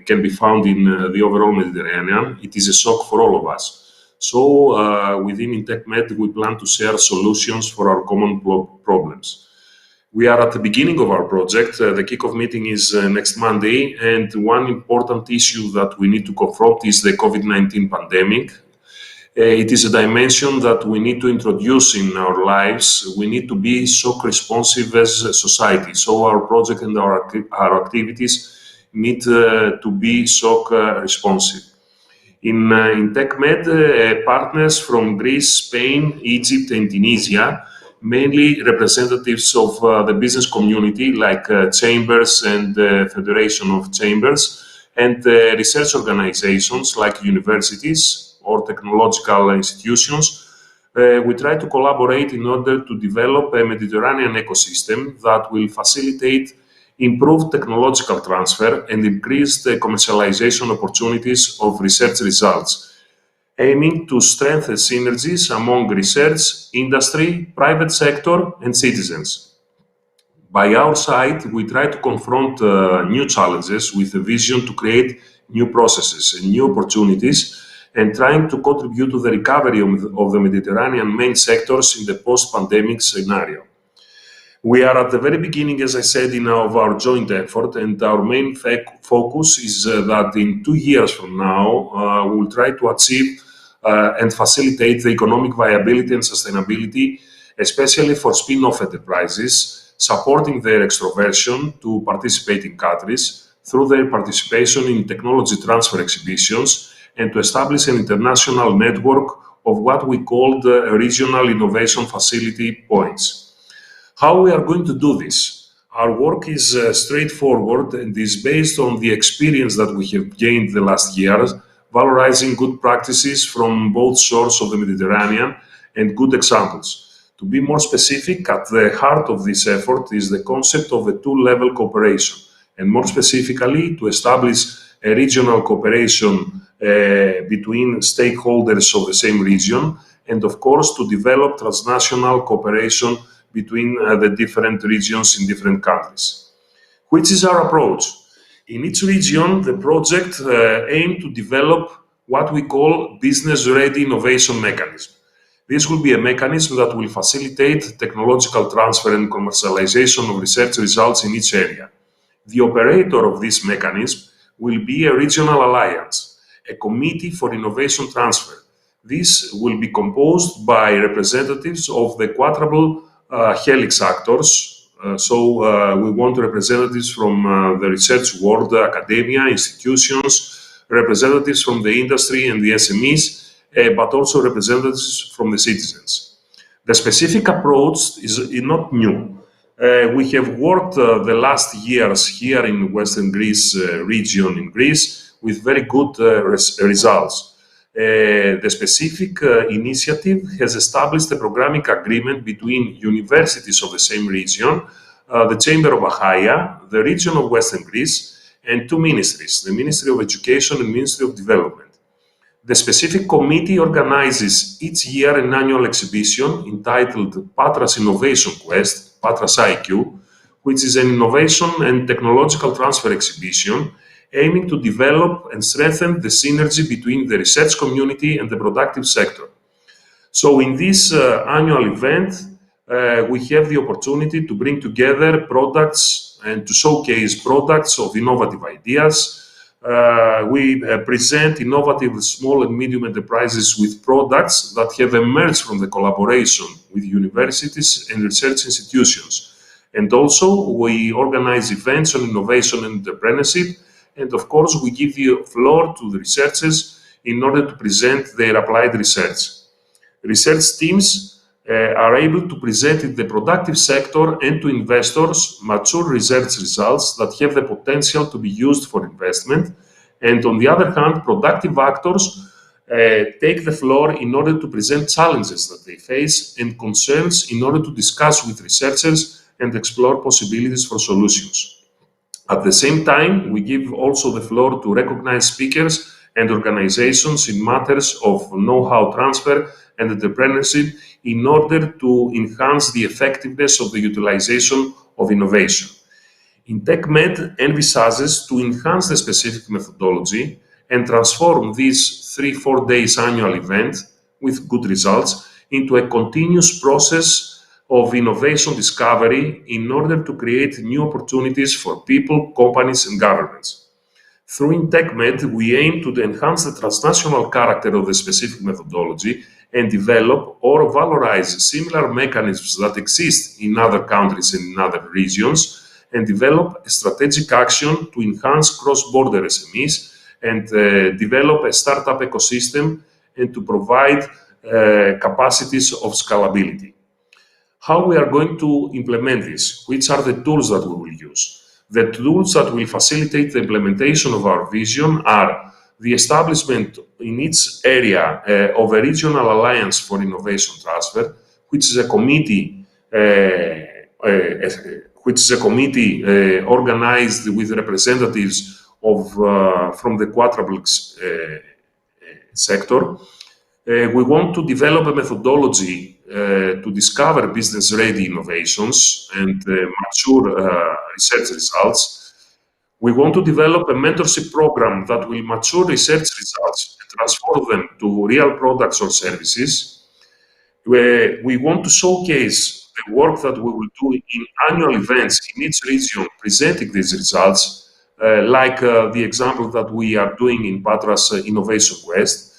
can be found in the overall Mediterranean. It is a shock for all of us. So within INTECMED, we plan to share solutions for our common problems. We are at the beginning of our project. The kickoff meeting is next Monday, and one important issue that we need to confront is the COVID-19 pandemic. It is a dimension that we need to introduce in our lives. We need to be shock responsive as a society. So our project and our activities need to be shock responsive. In TechMed, partners from Greece, Spain, Egypt, and Tunisia, mainly representatives of the business community like chambers and Federation of Chambers, and research organizations like universities or technological institutions. We try to collaborate in order to develop a Mediterranean ecosystem that will facilitate improved technological transfer and increase the commercialization opportunities of research results, aiming to strengthen synergies among research, industry, private sector, and citizens. By our side, we try to confront new challenges with a vision to create new processes and new opportunities, and trying to contribute to the recovery of the Mediterranean main sectors in the post-pandemic scenario. We are at the very beginning, as I said, of our joint effort, and our main focus is that in 2 years from now, we will try to achieve and facilitate the economic viability and sustainability, especially for spin-off enterprises, supporting their extroversion to participating countries through their participation in technology transfer exhibitions, and to establish an international network of what we call the regional innovation facility points. How we are going to do this? Our work is straightforward and is based on the experience that we have gained the last years, valorizing good practices from both shores of the Mediterranean and good examples. To be more specific, at the heart of this effort is the concept of a two-level cooperation, and more specifically, to establish a regional cooperation between stakeholders of the same region, and of course, to develop transnational cooperation between the different regions in different countries. Which is our approach? In each region, the project aims to develop what we call business-ready innovation mechanism. This will be a mechanism that will facilitate technological transfer and commercialization of research results in each area. The operator of this mechanism will be a regional alliance, a committee for innovation transfer. This will be composed by representatives of the quadruple helix actors. We want representatives from the research world, academia, institutions, representatives from the industry and the SMEs, but also representatives from the citizens. The specific approach is not new. We have worked the last years here in Western Greece region in Greece with very good results. The specific initiative has established a programming agreement between universities of the same region, the Chamber of Achaia, the region of Western Greece, and two ministries, the Ministry of Education and Ministry of Development. The specific committee organizes each year an annual exhibition entitled Patras Innovation Quest, Patras IQ, which is an innovation and technological transfer exhibition aiming to develop and strengthen the synergy between the research community and the productive sector. So in this annual event, we have the opportunity to bring together products and to showcase products of innovative ideas. We present innovative small and medium enterprises with products that have emerged from the collaboration with universities and research institutions. And also, we organize events on innovation and entrepreneurship. And of course, we give the floor to the researchers in order to present their applied research. Research teams are able to present in the productive sector and to investors mature research results that have the potential to be used for investment. And on the other hand, productive actors take the floor in order to present challenges that they face and concerns in order to discuss with researchers and explore possibilities for solutions. At the same time, we give also the floor to recognized speakers and organizations in matters of know-how transfer and entrepreneurship in order to enhance the effectiveness of the utilization of innovation. In TechMed envisages to enhance the specific methodology and transform this 3-4 days annual event with good results into a continuous process of innovation discovery in order to create new opportunities for people, companies, and governments. Through TechMed, we aim to enhance the transnational character of the specific methodology and develop or valorize similar mechanisms that exist in other countries and in other regions, and develop a strategic action to enhance cross-border SMEs and develop a startup ecosystem and to provide capacities of scalability. How we are going to implement this? Which are the tools that we will use? The tools that will facilitate the implementation of our vision are the establishment in each area of a regional alliance for innovation transfer, which is a committee organized with representatives of from the quadruple sector. We want to develop a methodology to discover business-ready innovations and mature research results. We want to develop a mentorship program that will mature research results and transform them to real products or services. We want to showcase the work that we will do in annual events in each region presenting these results, like the example that we are doing in Patra's Innovation Quest.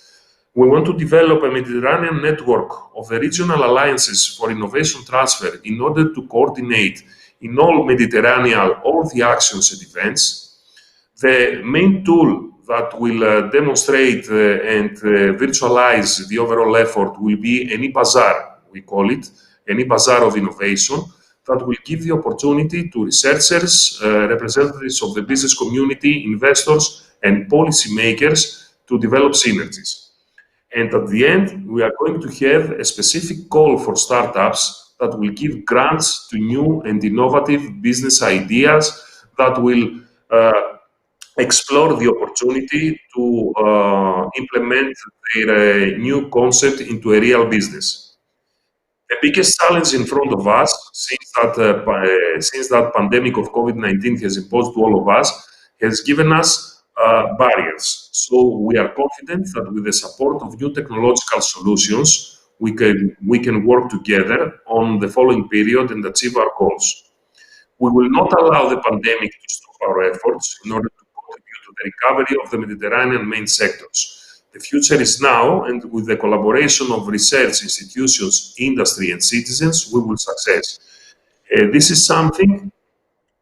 We want to develop a Mediterranean network of regional alliances for innovation transfer in order to coordinate in all Mediterranean all the actions and events. The main tool that will demonstrate and virtualize the overall effort will be an e-bazaar, we call it, an e-bazaar of innovation that will give the opportunity to researchers, representatives of the business community, investors, and policymakers to develop synergies. And at the end, we are going to have a specific call for startups that will give grants to new and innovative business ideas that will explore the opportunity to implement their new concept into a real business. The biggest challenge in front of us, since that pandemic of COVID-19 has imposed to all of us, has given us barriers. So we are confident that with the support of new technological solutions, we can work together on the following period and achieve our goals. We will not allow the pandemic to stop our efforts in order to contribute to the recovery of the Mediterranean main sectors. The future is now, and with the collaboration of research institutions, industry, and citizens, we will success. This is something,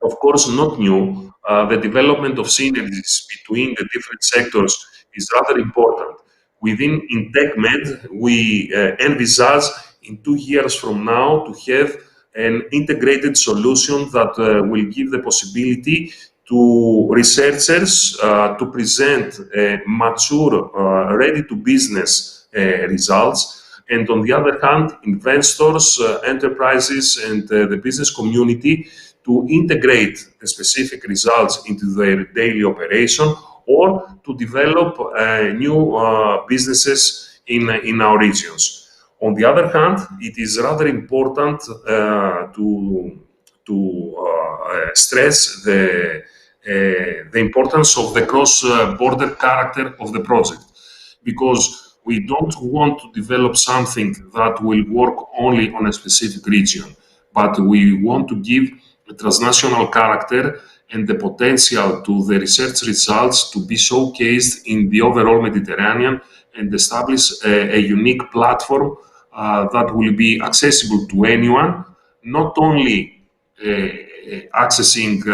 of course, not new. The development of synergies between the different sectors is rather important. Within TechMed, we envisage in 2 years from now to have an integrated solution that will give the possibility to researchers to present mature, ready-to-business results, and on the other hand, investors, enterprises, and the business community to integrate the specific results into their daily operation or to develop new businesses in our regions. On the other hand, it is rather important to stress the importance of the cross-border character of the project, because we don't want to develop something that will work only on a specific region, but we want to give a transnational character and the potential to the research results to be showcased in the overall Mediterranean and establish a unique platform that will be accessible to anyone, not only accessing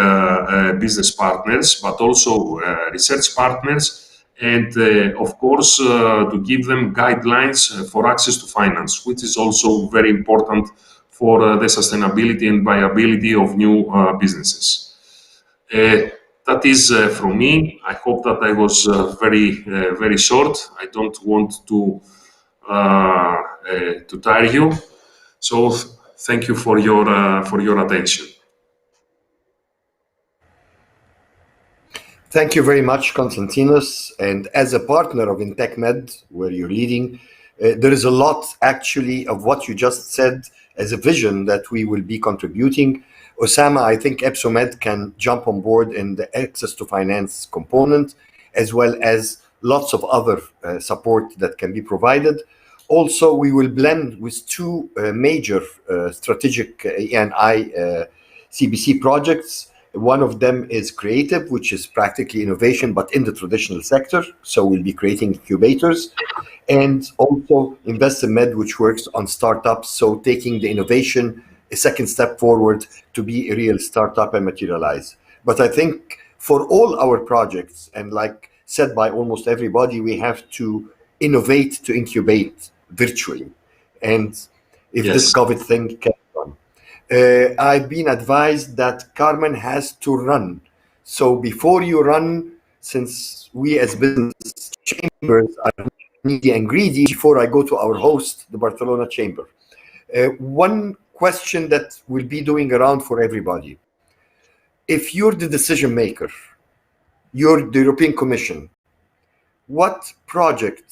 business partners, but also research partners, and of course to give them guidelines for access to finance, which is also very important for the sustainability and viability of new businesses. That is from me. I hope that I was very short. I don't want to tire you. So thank you for your attention. Thank you very much, Konstantinos. And as a partner of TechMed, where you're leading, there is a lot actually of what you just said as a vision that we will be contributing. Osama, I think EPSOMed can jump on board in the access to finance component, as well as lots of other support that can be provided. Also, we will blend with two major strategic E&I CBC projects. One of them is Creative, which is practically innovation, but in the traditional sector. So we'll be creating incubators. And also InvestMed, which works on startups. So taking the innovation a second step forward to be a real startup and materialize. But I think for all our projects, and like said by almost everybody, we have to innovate to incubate virtually. And if Yes. this COVID thing can run. I've been advised that Carmen has to run. So before you run, since we as business chambers are needy and greedy, before I go to our host, the Barcelona Chamber, one question that will be doing around for everybody. If you're the decision maker, you're the European Commission, what project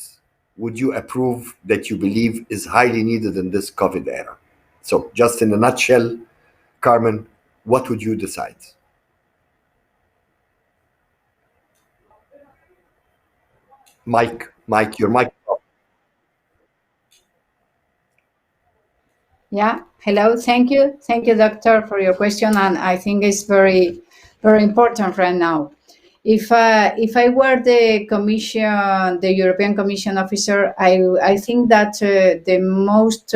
would you approve that you believe is highly needed in this COVID era? So just in a nutshell, Carmen, what would you decide? Mike, your mic. Yeah. Hello. Thank you, Doctor, for your question, and I think it's very, very important right now. If I were the Commission, the European Commission officer, I think that the most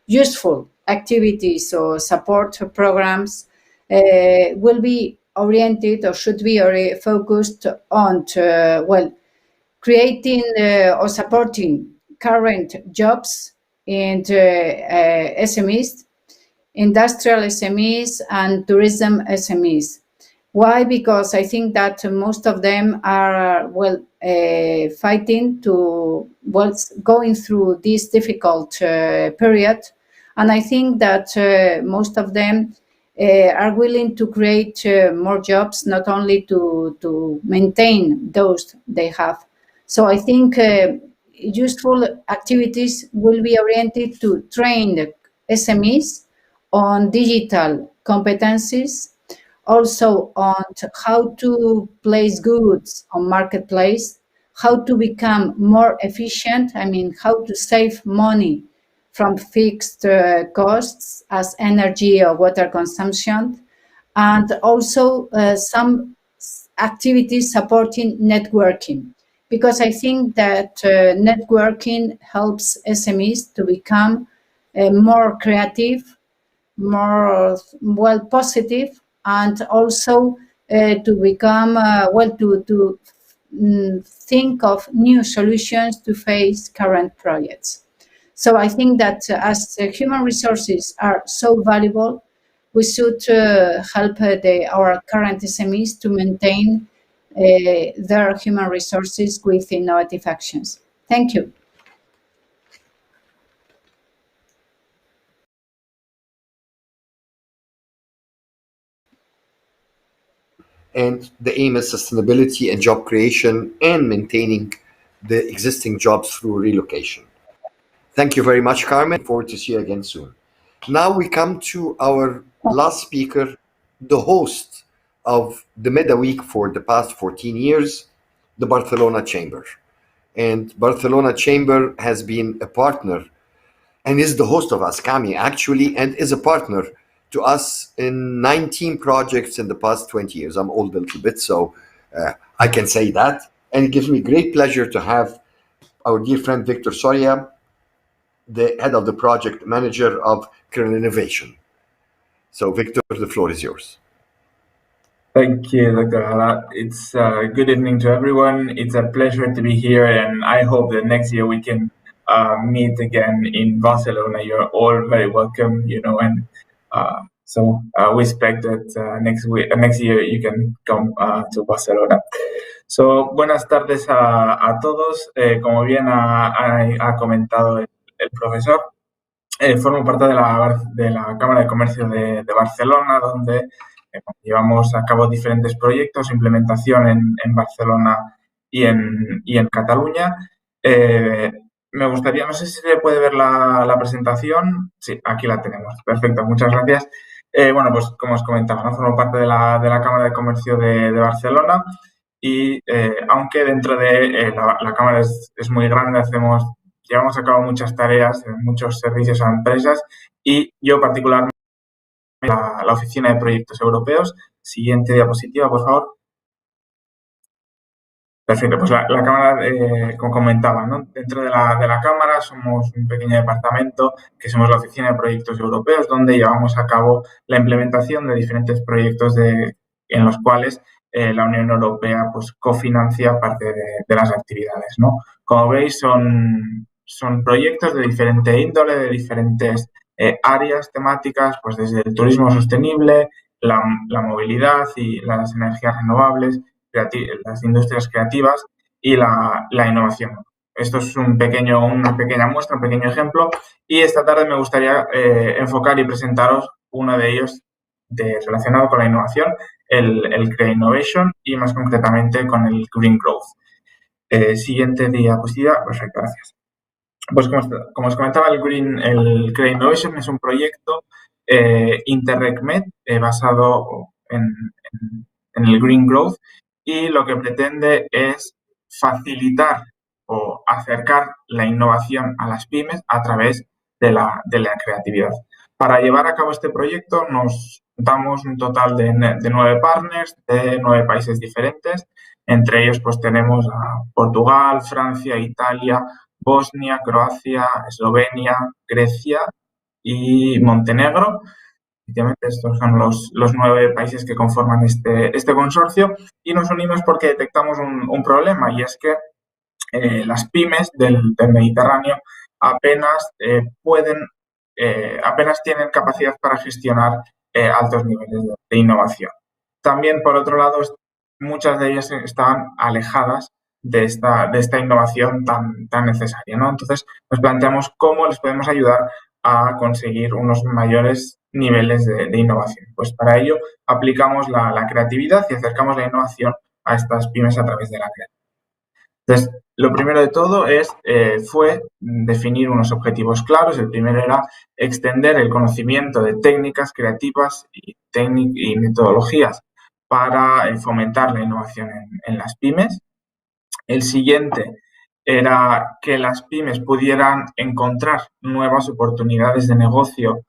useful activities or support programs will be oriented or should be focused on creating or supporting current jobs in SMEs, industrial SMEs, and tourism SMEs. Why? Because I think that most of them are fighting to going through this difficult period, and I think that most of them are willing to create more jobs, not only to maintain those they have. So I think useful activities will be oriented to train the SMEs on digital competencies, also on how to place goods on marketplace, how to become more efficient, how to save money from fixed costs as energy or water consumption, and also some activities supporting networking, because I think that networking helps SMEs to become more creative, more positive, and also to become to think of new solutions to face current projects. So I think that as human resources are so valuable, we should help our current SMEs to maintain their human resources with innovative actions. Thank you. And the aim is sustainability and job creation and maintaining the existing jobs through relocation. Thank you very much, Carmen. Forward to see you again soon. Now we come to our last speaker, the host of the MEDA Week for the past 14 years, the Barcelona Chamber. And Barcelona Chamber has been a partner and is the host of ASCAMI actually, and is a partner to us in 19 projects in the past 20 years. I'm old a little bit, so I can say that. And it gives me great pleasure to have our dear friend Victor Soria, the head of the project manager of GREENINMED. So Victor, the floor is yours. Thank you, Dr. Ala. It's good evening to everyone. It's a pleasure to be here, and I hope that next year we can meet again in Barcelona. You're all very welcome, and so we expect that next year you can come to Barcelona. So, buenas tardes a todos. Como bien ha comentado el profesor, formo parte de la Cámara de Comercio de Barcelona, donde llevamos a cabo diferentes proyectos, implementación en Barcelona y en Cataluña. Me gustaría, no sé si se puede ver la presentación. Sí, aquí la tenemos. Perfecto, muchas gracias. Bueno, pues como os comentaba, ¿no? Formo parte de la Cámara de Comercio de Barcelona y aunque dentro de la Cámara es muy grande, llevamos a cabo muchas tareas, muchos servicios a empresas y yo particularmente la Oficina de Proyectos Europeos. Siguiente diapositiva, por favor. Perfecto, pues la Cámara, como comentaba, ¿no? Dentro de la Cámara somos un pequeño departamento que somos la Oficina de Proyectos Europeos, donde llevamos a cabo la implementación de diferentes proyectos en los cuales la Unión Europea pues cofinancia parte de las actividades, ¿no? Como veis, son proyectos de diferente índole, de diferentes áreas temáticas, pues desde el turismo sostenible, la movilidad y las energías renovables, las industrias creativas y la innovación. Esto es una pequeña muestra, un pequeño ejemplo, y esta tarde me gustaría enfocar y presentaros uno de ellos relacionado con la innovación, el Green Innovation y más concretamente con el Green Growth. Siguiente diapositiva. Perfecto, gracias. Pues como os comentaba, el Green Innovation es un proyecto Interreg-Med basado en el Green Growth, y lo que pretende es facilitar o acercar la innovación a las pymes a través de la creatividad. Para llevar a cabo este proyecto nos damos un total de 9 partners de 9 países diferentes. Entre ellos pues tenemos a Portugal, Francia, Italia, Bosnia, Croacia, Eslovenia, Grecia y Montenegro. Efectivamente, estos son los 9 países que conforman este consorcio, y nos unimos porque detectamos un problema, y es que las pymes del Mediterráneo apenas apenas tienen capacidad para gestionar altos niveles de innovación. También, por otro lado, muchas de ellas estaban alejadas de esta innovación tan necesaria, ¿no? Entonces, nos planteamos cómo les podemos ayudar a conseguir unos mayores niveles de innovación. Pues para ello aplicamos la creatividad y acercamos la innovación a estas pymes a través de la creatividad. Entonces, lo primero de todo fue definir unos objetivos claros. El primero era extender el conocimiento de técnicas creativas y metodologías para fomentar la innovación en las pymes. El siguiente era que las pymes pudieran encontrar nuevas oportunidades de negocio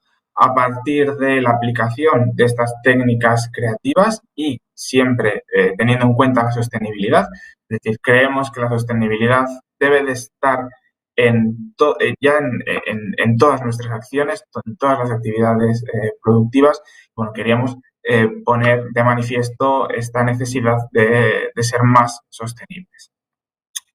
a partir de la aplicación de estas técnicas creativas y siempre teniendo en cuenta la sostenibilidad. Es decir, creemos que la sostenibilidad debe de estar en todas nuestras acciones, en todas las actividades productivas. Bueno, queríamos poner de manifiesto esta necesidad de ser más sostenibles.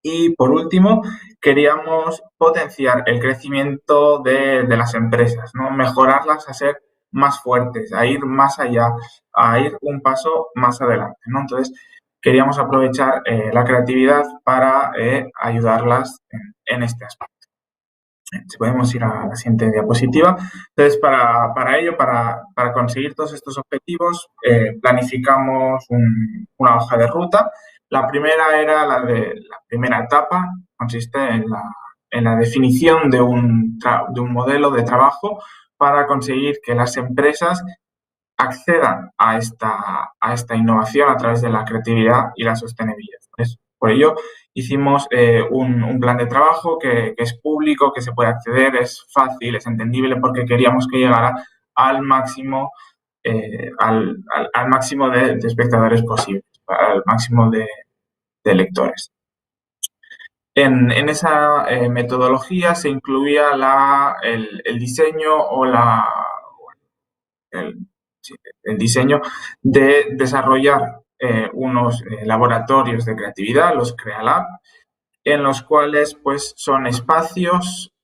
Y por último, queríamos potenciar el crecimiento de las empresas, ¿no? Mejorarlas a ser más fuertes, a ir más allá, a ir un paso más adelante, ¿no? Entonces, queríamos aprovechar la creatividad para ayudarlas en este aspecto. Si podemos ir a la siguiente diapositiva. Entonces, para ello, para conseguir todos estos objetivos, planificamos una hoja de ruta. La primera era la primera etapa, consiste en la definición de un modelo de trabajo para conseguir que las empresas accedan a esta innovación a través de la creatividad y la sostenibilidad. Por ello, hicimos un plan de trabajo que es público, que se puede acceder, es fácil, es entendible, porque queríamos que llegara al máximo, al máximo de espectadores posibles, al máximo de lectores. En esa metodología se incluía el diseño o el diseño de desarrollar unos laboratorios de creatividad, los CreaLab, en los cuales pues son espacios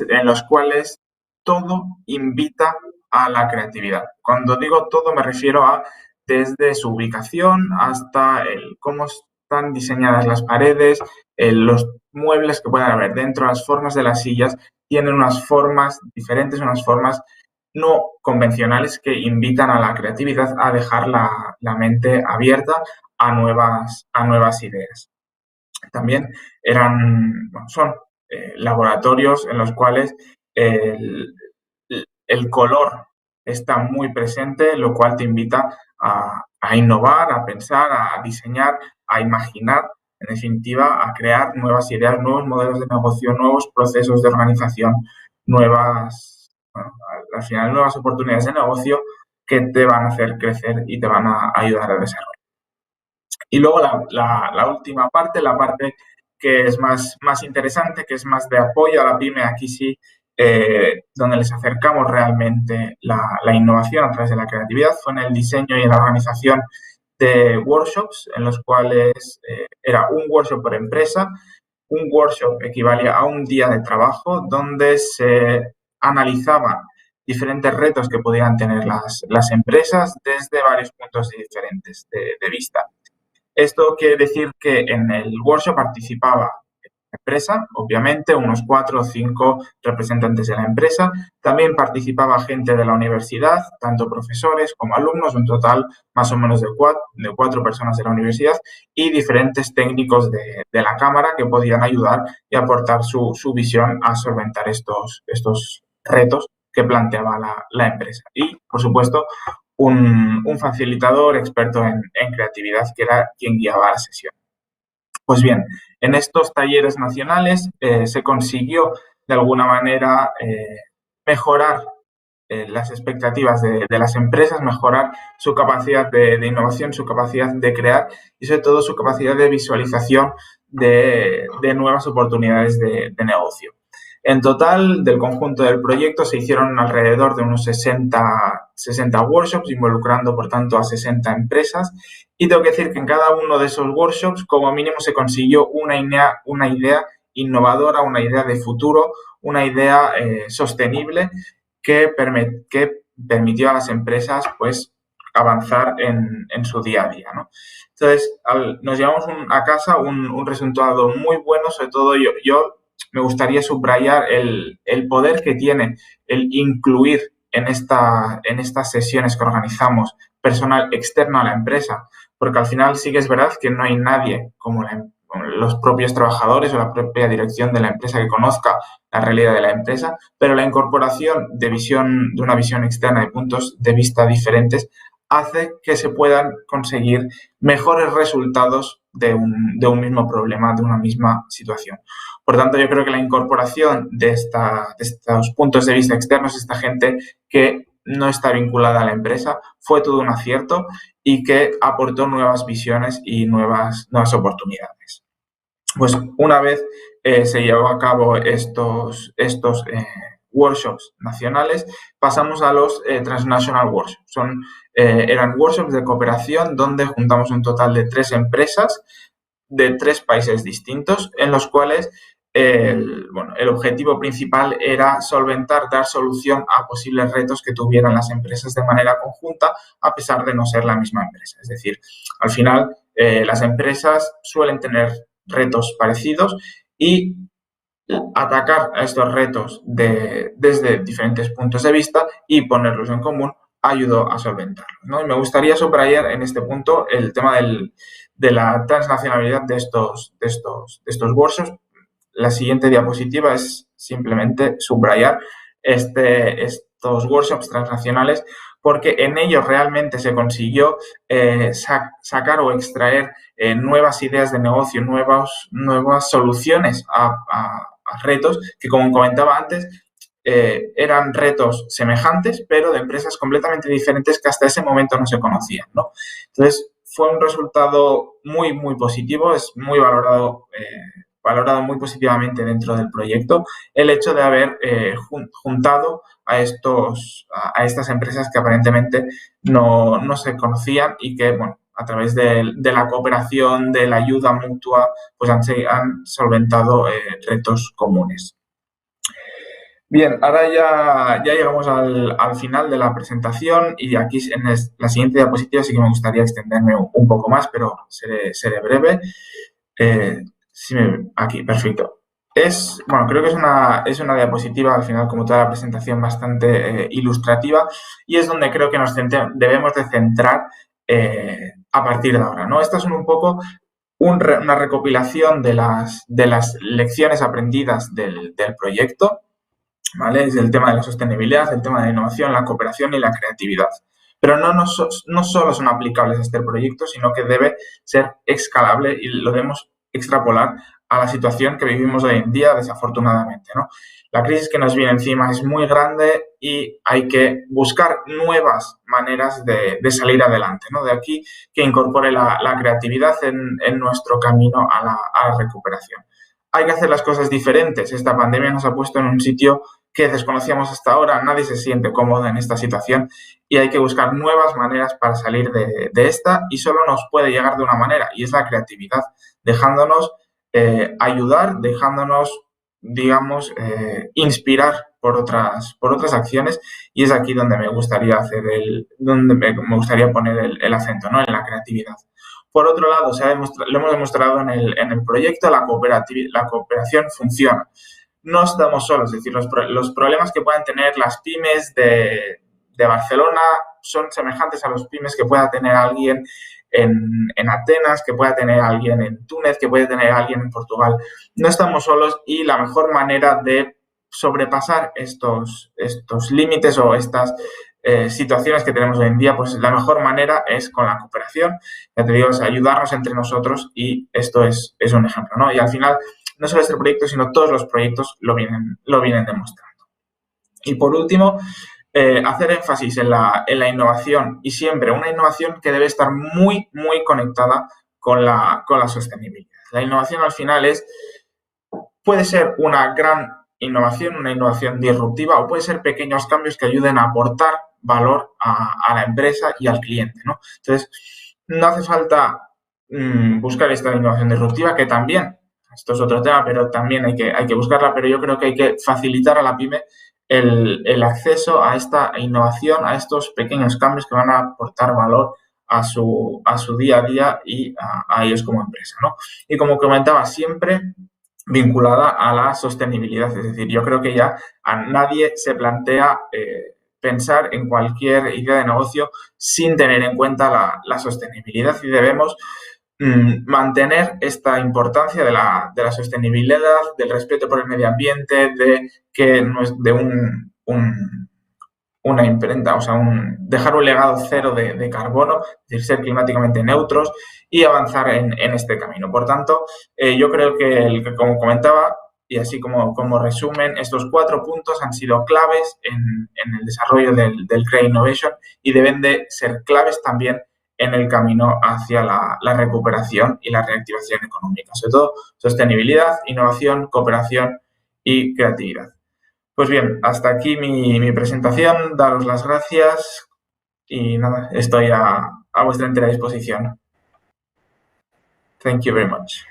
en los cuales todo invita a la creatividad. Cuando digo todo me refiero a desde su ubicación hasta cómo están diseñadas las paredes, los muebles que pueden haber dentro, las formas de las sillas, tienen unas formas diferentes, unas formas no convencionales que invitan a la creatividad, a dejar la mente abierta a nuevas ideas. También son laboratorios en los cuales el color está muy presente, lo cual te invita a innovar, a pensar, a diseñar, a imaginar, en definitiva, a crear nuevas ideas, nuevos modelos de negocio, nuevos procesos de organización, al final nuevas oportunidades de negocio que te van a hacer crecer y te van a ayudar a desarrollar. Y luego la última parte, la parte que es más interesante, que es más de apoyo a la pyme, aquí sí, donde les acercamos realmente la innovación a través de la creatividad, fue en el diseño y en la organización de workshops en los cuales era un workshop por empresa. Un workshop equivalía a un día de trabajo donde se analizaban diferentes retos que podían tener las empresas desde varios puntos diferentes de vista. Esto quiere decir que en el workshop participaba la empresa, obviamente, unos 4 o 5 representantes de la empresa. También participaba gente de la universidad, tanto profesores como alumnos, un total más o menos de 4 personas de la universidad y diferentes técnicos de la cámara que podían ayudar y aportar su visión a solventar estos retos que planteaba la empresa. Y, por supuesto, un facilitador experto en creatividad que era quien guiaba la sesión. Pues bien, en estos talleres nacionales se consiguió de alguna manera mejorar las expectativas de las empresas, mejorar su capacidad de innovación, su capacidad de crear y sobre todo su capacidad de visualización de nuevas oportunidades de negocio. En total, del conjunto del proyecto se hicieron alrededor de unos 60 workshops, involucrando, por tanto, a 60 empresas. Y tengo que decir que en cada uno de esos workshops, como mínimo, se consiguió una idea innovadora, una idea de futuro, una idea sostenible que permitió a las empresas, pues, avanzar en su día a día, ¿no? Entonces, nos llevamos a casa un resultado muy bueno, sobre todo yo me gustaría subrayar el poder que tiene el incluir en estas sesiones que organizamos personal externo a la empresa, porque al final sí que es verdad que no hay nadie como los propios trabajadores o la propia dirección de la empresa que conozca la realidad de la empresa, pero la incorporación de una visión externa, de puntos de vista diferentes, hace que se puedan conseguir mejores resultados de un mismo problema, de una misma situación. Por tanto, yo creo que la incorporación de estos puntos de vista externos, esta gente que no está vinculada a la empresa, fue todo un acierto y que aportó nuevas visiones y nuevas oportunidades. Pues una vez se llevó a cabo estos workshops nacionales, pasamos a los transnational workshops. Eran workshops de cooperación donde juntamos un total de 3 empresas de 3 países distintos, en los cuales el objetivo principal era dar solución a posibles retos que tuvieran las empresas de manera conjunta, a pesar de no ser la misma empresa. Es decir, al final las empresas suelen tener retos parecidos y atacar a estos retos desde diferentes puntos de vista y ponerlos en común ayudó a solventarlos, ¿no? Y me gustaría subrayar en este punto el tema de la transnacionalidad de estos workshops. La siguiente diapositiva es simplemente subrayar estos workshops transnacionales porque en ellos realmente se consiguió sacar o extraer nuevas ideas de negocio, nuevas soluciones a retos que, como comentaba antes, eran retos semejantes, pero de empresas completamente diferentes que hasta ese momento no se conocían, ¿no? Entonces, fue un resultado muy, muy positivo, es muy valorado muy positivamente dentro del proyecto el hecho de haber juntado a estas empresas que aparentemente no se conocían y que, bueno, a través de la cooperación, de la ayuda mutua, pues han solventado retos comunes. Bien, ahora ya llegamos al final de la presentación y aquí en la siguiente diapositiva sí que me gustaría extenderme un poco más, pero seré breve. Aquí, perfecto. Creo que es una diapositiva, al final, como toda la presentación, bastante ilustrativa y es donde creo que debemos de centrar a partir de ahora, ¿no? Estas son un poco una recopilación de las lecciones aprendidas del proyecto, ¿vale? Es el tema de la sostenibilidad, el tema de la innovación, la cooperación y la creatividad. Pero no solo son aplicables a este proyecto, sino que debe ser escalable y lo debemos extrapolar a la situación que vivimos hoy en día, desafortunadamente, ¿no? La crisis que nos viene encima es muy grande y hay que buscar nuevas maneras de salir adelante, ¿no? De aquí que incorpore la creatividad en nuestro camino a la recuperación. Hay que hacer las cosas diferentes. Esta pandemia nos ha puesto en un sitio que desconocíamos hasta ahora. Nadie se siente cómodo en esta situación y hay que buscar nuevas maneras para salir de esta, y solo nos puede llegar de una manera, y es la creatividad, dejándonos ayudar, dejándonos, digamos, inspirar por otras acciones, y es aquí donde me gustaría me gustaría poner el acento, ¿no? En la creatividad. Por otro lado, lo hemos demostrado en el proyecto, la cooperación funciona. No estamos solos, es decir, los problemas que puedan tener las pymes de Barcelona son semejantes a los pymes que pueda tener alguien en Atenas, que pueda tener alguien en Túnez, que puede tener alguien en Portugal. No estamos solos, y la mejor manera de sobrepasar estos límites o estas situaciones que tenemos hoy en día, pues la mejor manera es con la cooperación. Ya te digo, es ayudarnos entre nosotros, y esto es un ejemplo, ¿no? Y al final, no solo este proyecto, sino todos los proyectos lo vienen demostrando. Y por último, hacer énfasis en la innovación, y siempre una innovación que debe estar muy, muy conectada con la sostenibilidad. La innovación al final puede ser una gran innovación, una innovación disruptiva, o puede ser pequeños cambios que ayuden a aportar valor a la empresa y al cliente, ¿no? Entonces, no hace falta buscar esta innovación disruptiva, que también, esto es otro tema, pero también hay que buscarla, pero yo creo que hay que facilitar a la pyme el acceso a esta innovación, a estos pequeños cambios que van a aportar valor a su día a día y a ellos como empresa, ¿no? Y como comentaba, siempre vinculada a la sostenibilidad. Es decir, yo creo que ya a nadie se plantea pensar en cualquier idea de negocio sin tener en cuenta la sostenibilidad, y debemos mantener esta importancia de la sostenibilidad, del respeto por el medio ambiente, de que no es de una imprenta, o sea, dejar un legado cero de carbono, es decir, ser climáticamente neutros y avanzar en este camino. Por tanto, yo creo que, como comentaba, y así como resumen, estos 4 puntos han sido claves en el desarrollo del Green Innovation, y deben de ser claves también en el camino hacia la recuperación y la reactivación económica. Sobre todo, sostenibilidad, innovación, cooperación y creatividad. Pues bien, hasta aquí mi presentación. Daros las gracias y nada, estoy a vuestra entera disposición. Thank you very much.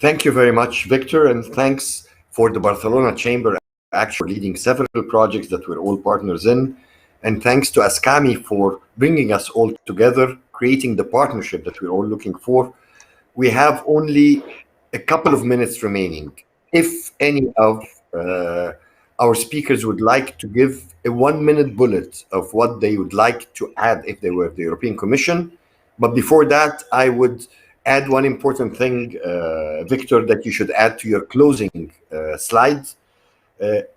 Thank you very much, Victor, and thanks for the Barcelona Chamber actually leading several projects that we're all partners in. And thanks to Ascami for bringing us all together, creating the partnership that we're all looking for. We have only a couple of minutes remaining. If any of our speakers would like to give a 1-minute bullet of what they would like to add if they were the European Commission. But before that, I would add one important thing, Victor, that you should add to your closing slides.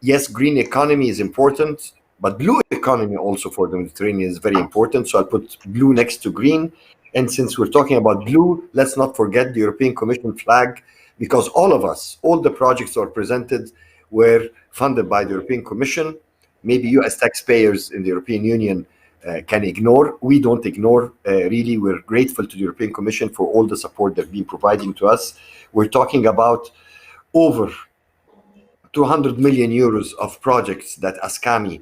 Yes, green economy is important, but blue economy also for the Mediterranean is very important. So I'll put blue next to green. And since we're talking about blue, let's not forget the European Commission flag, because all of us, all the projects that are presented were funded by the European Commission. Maybe you as taxpayers in the European Union can ignore. We don't ignore. Really, we're grateful to the European Commission for all the support they've been providing to us. We're talking about over 200 million euros of projects that Ascami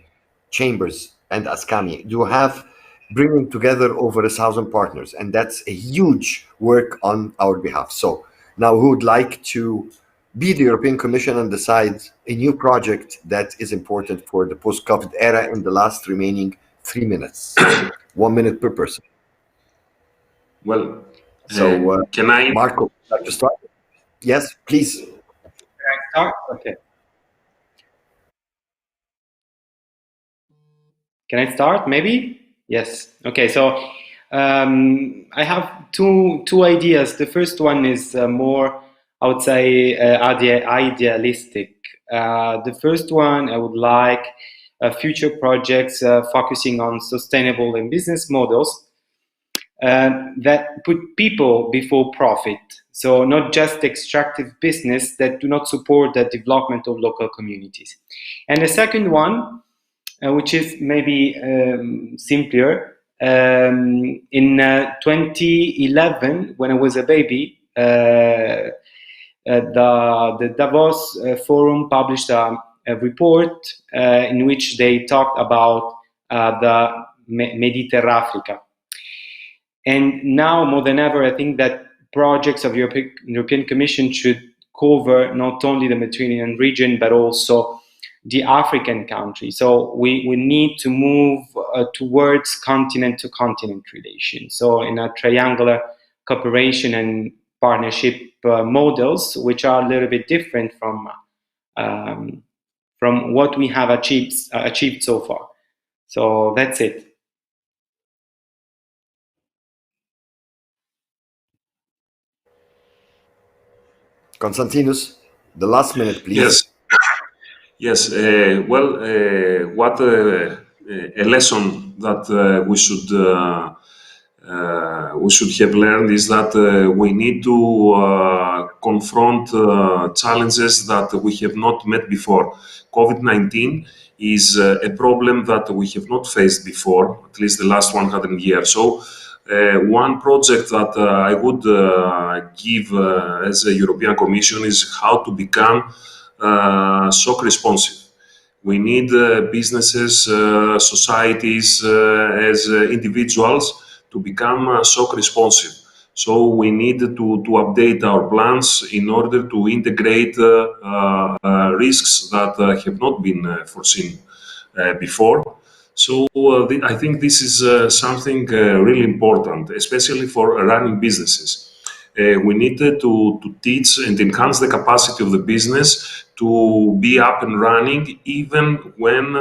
Chambers and Ascami do have, bringing together over 1,000 partners. And that's a huge work on our behalf. So now who would like to be the European Commission and decide a new project that is important for the post-COVID era in the last remaining 3 minutes? 1 minute per person. Well, so can I? Marco, would you like to start? Yes, please. Can I start? Okay. Can I start? Maybe? Yes. Okay. So I have two ideas. The first one is more, I would say, idealistic. The first one, I would like future projects focusing on sustainable and business models that put people before profit. So not just extractive business that do not support the development of local communities. And the second one, which is maybe simpler, in 2011, when I was a baby, the Davos Forum published a report in which they talked about the Mediterranean Africa. And now more than ever, I think that projects of European Commission should cover not only the Mediterranean region, but also the African countries. So we need to move towards continent-to-continent relations. So in a triangular cooperation and partnership models, which are a little bit different from what we have achieved so far. So that's it. Konstantinos, the last minute, please. Yes. Yes. What a lesson that we should have learned is that we need to confront challenges that we have not met before. COVID-19 is a problem that we have not faced before, at least the last 100 years. So one project that I would give as a European Commission is how to become shock responsive. We need businesses, societies, as individuals to become shock responsive. So we need to update our plans in order to integrate risks that have not been foreseen before. So I think this is something really important, especially for running businesses. We need to teach and enhance the capacity of the business to be up and running even when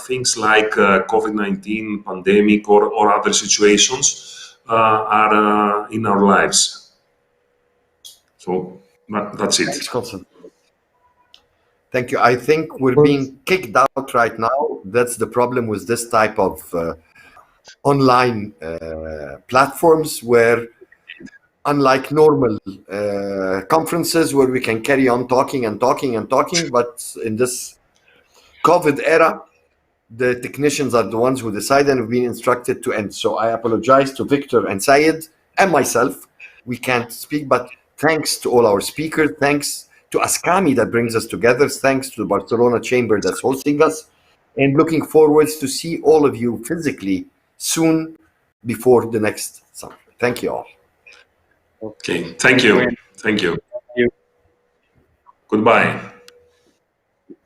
things like COVID-19 pandemic or other situations are in our lives. So that's it. Thanks, Konstantinos. Thank you. I think we're being kicked out right now. That's the problem with this type of online platforms, where unlike normal conferences where we can carry on talking, but in this COVID era, the technicians are the ones who decide and have been instructed to end. So I apologize to Victor and Syed and myself. We can't speak, but thanks to all our speakers, thanks to ASCAMI that brings us together, thanks to the Barcelona Chamber that's hosting us, and looking forward to see all of you physically soon before the next summer. Thank you all. Okay, thank you. Thank you. Goodbye.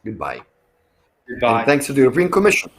Goodbye. Goodbye. And thanks to the European Commission.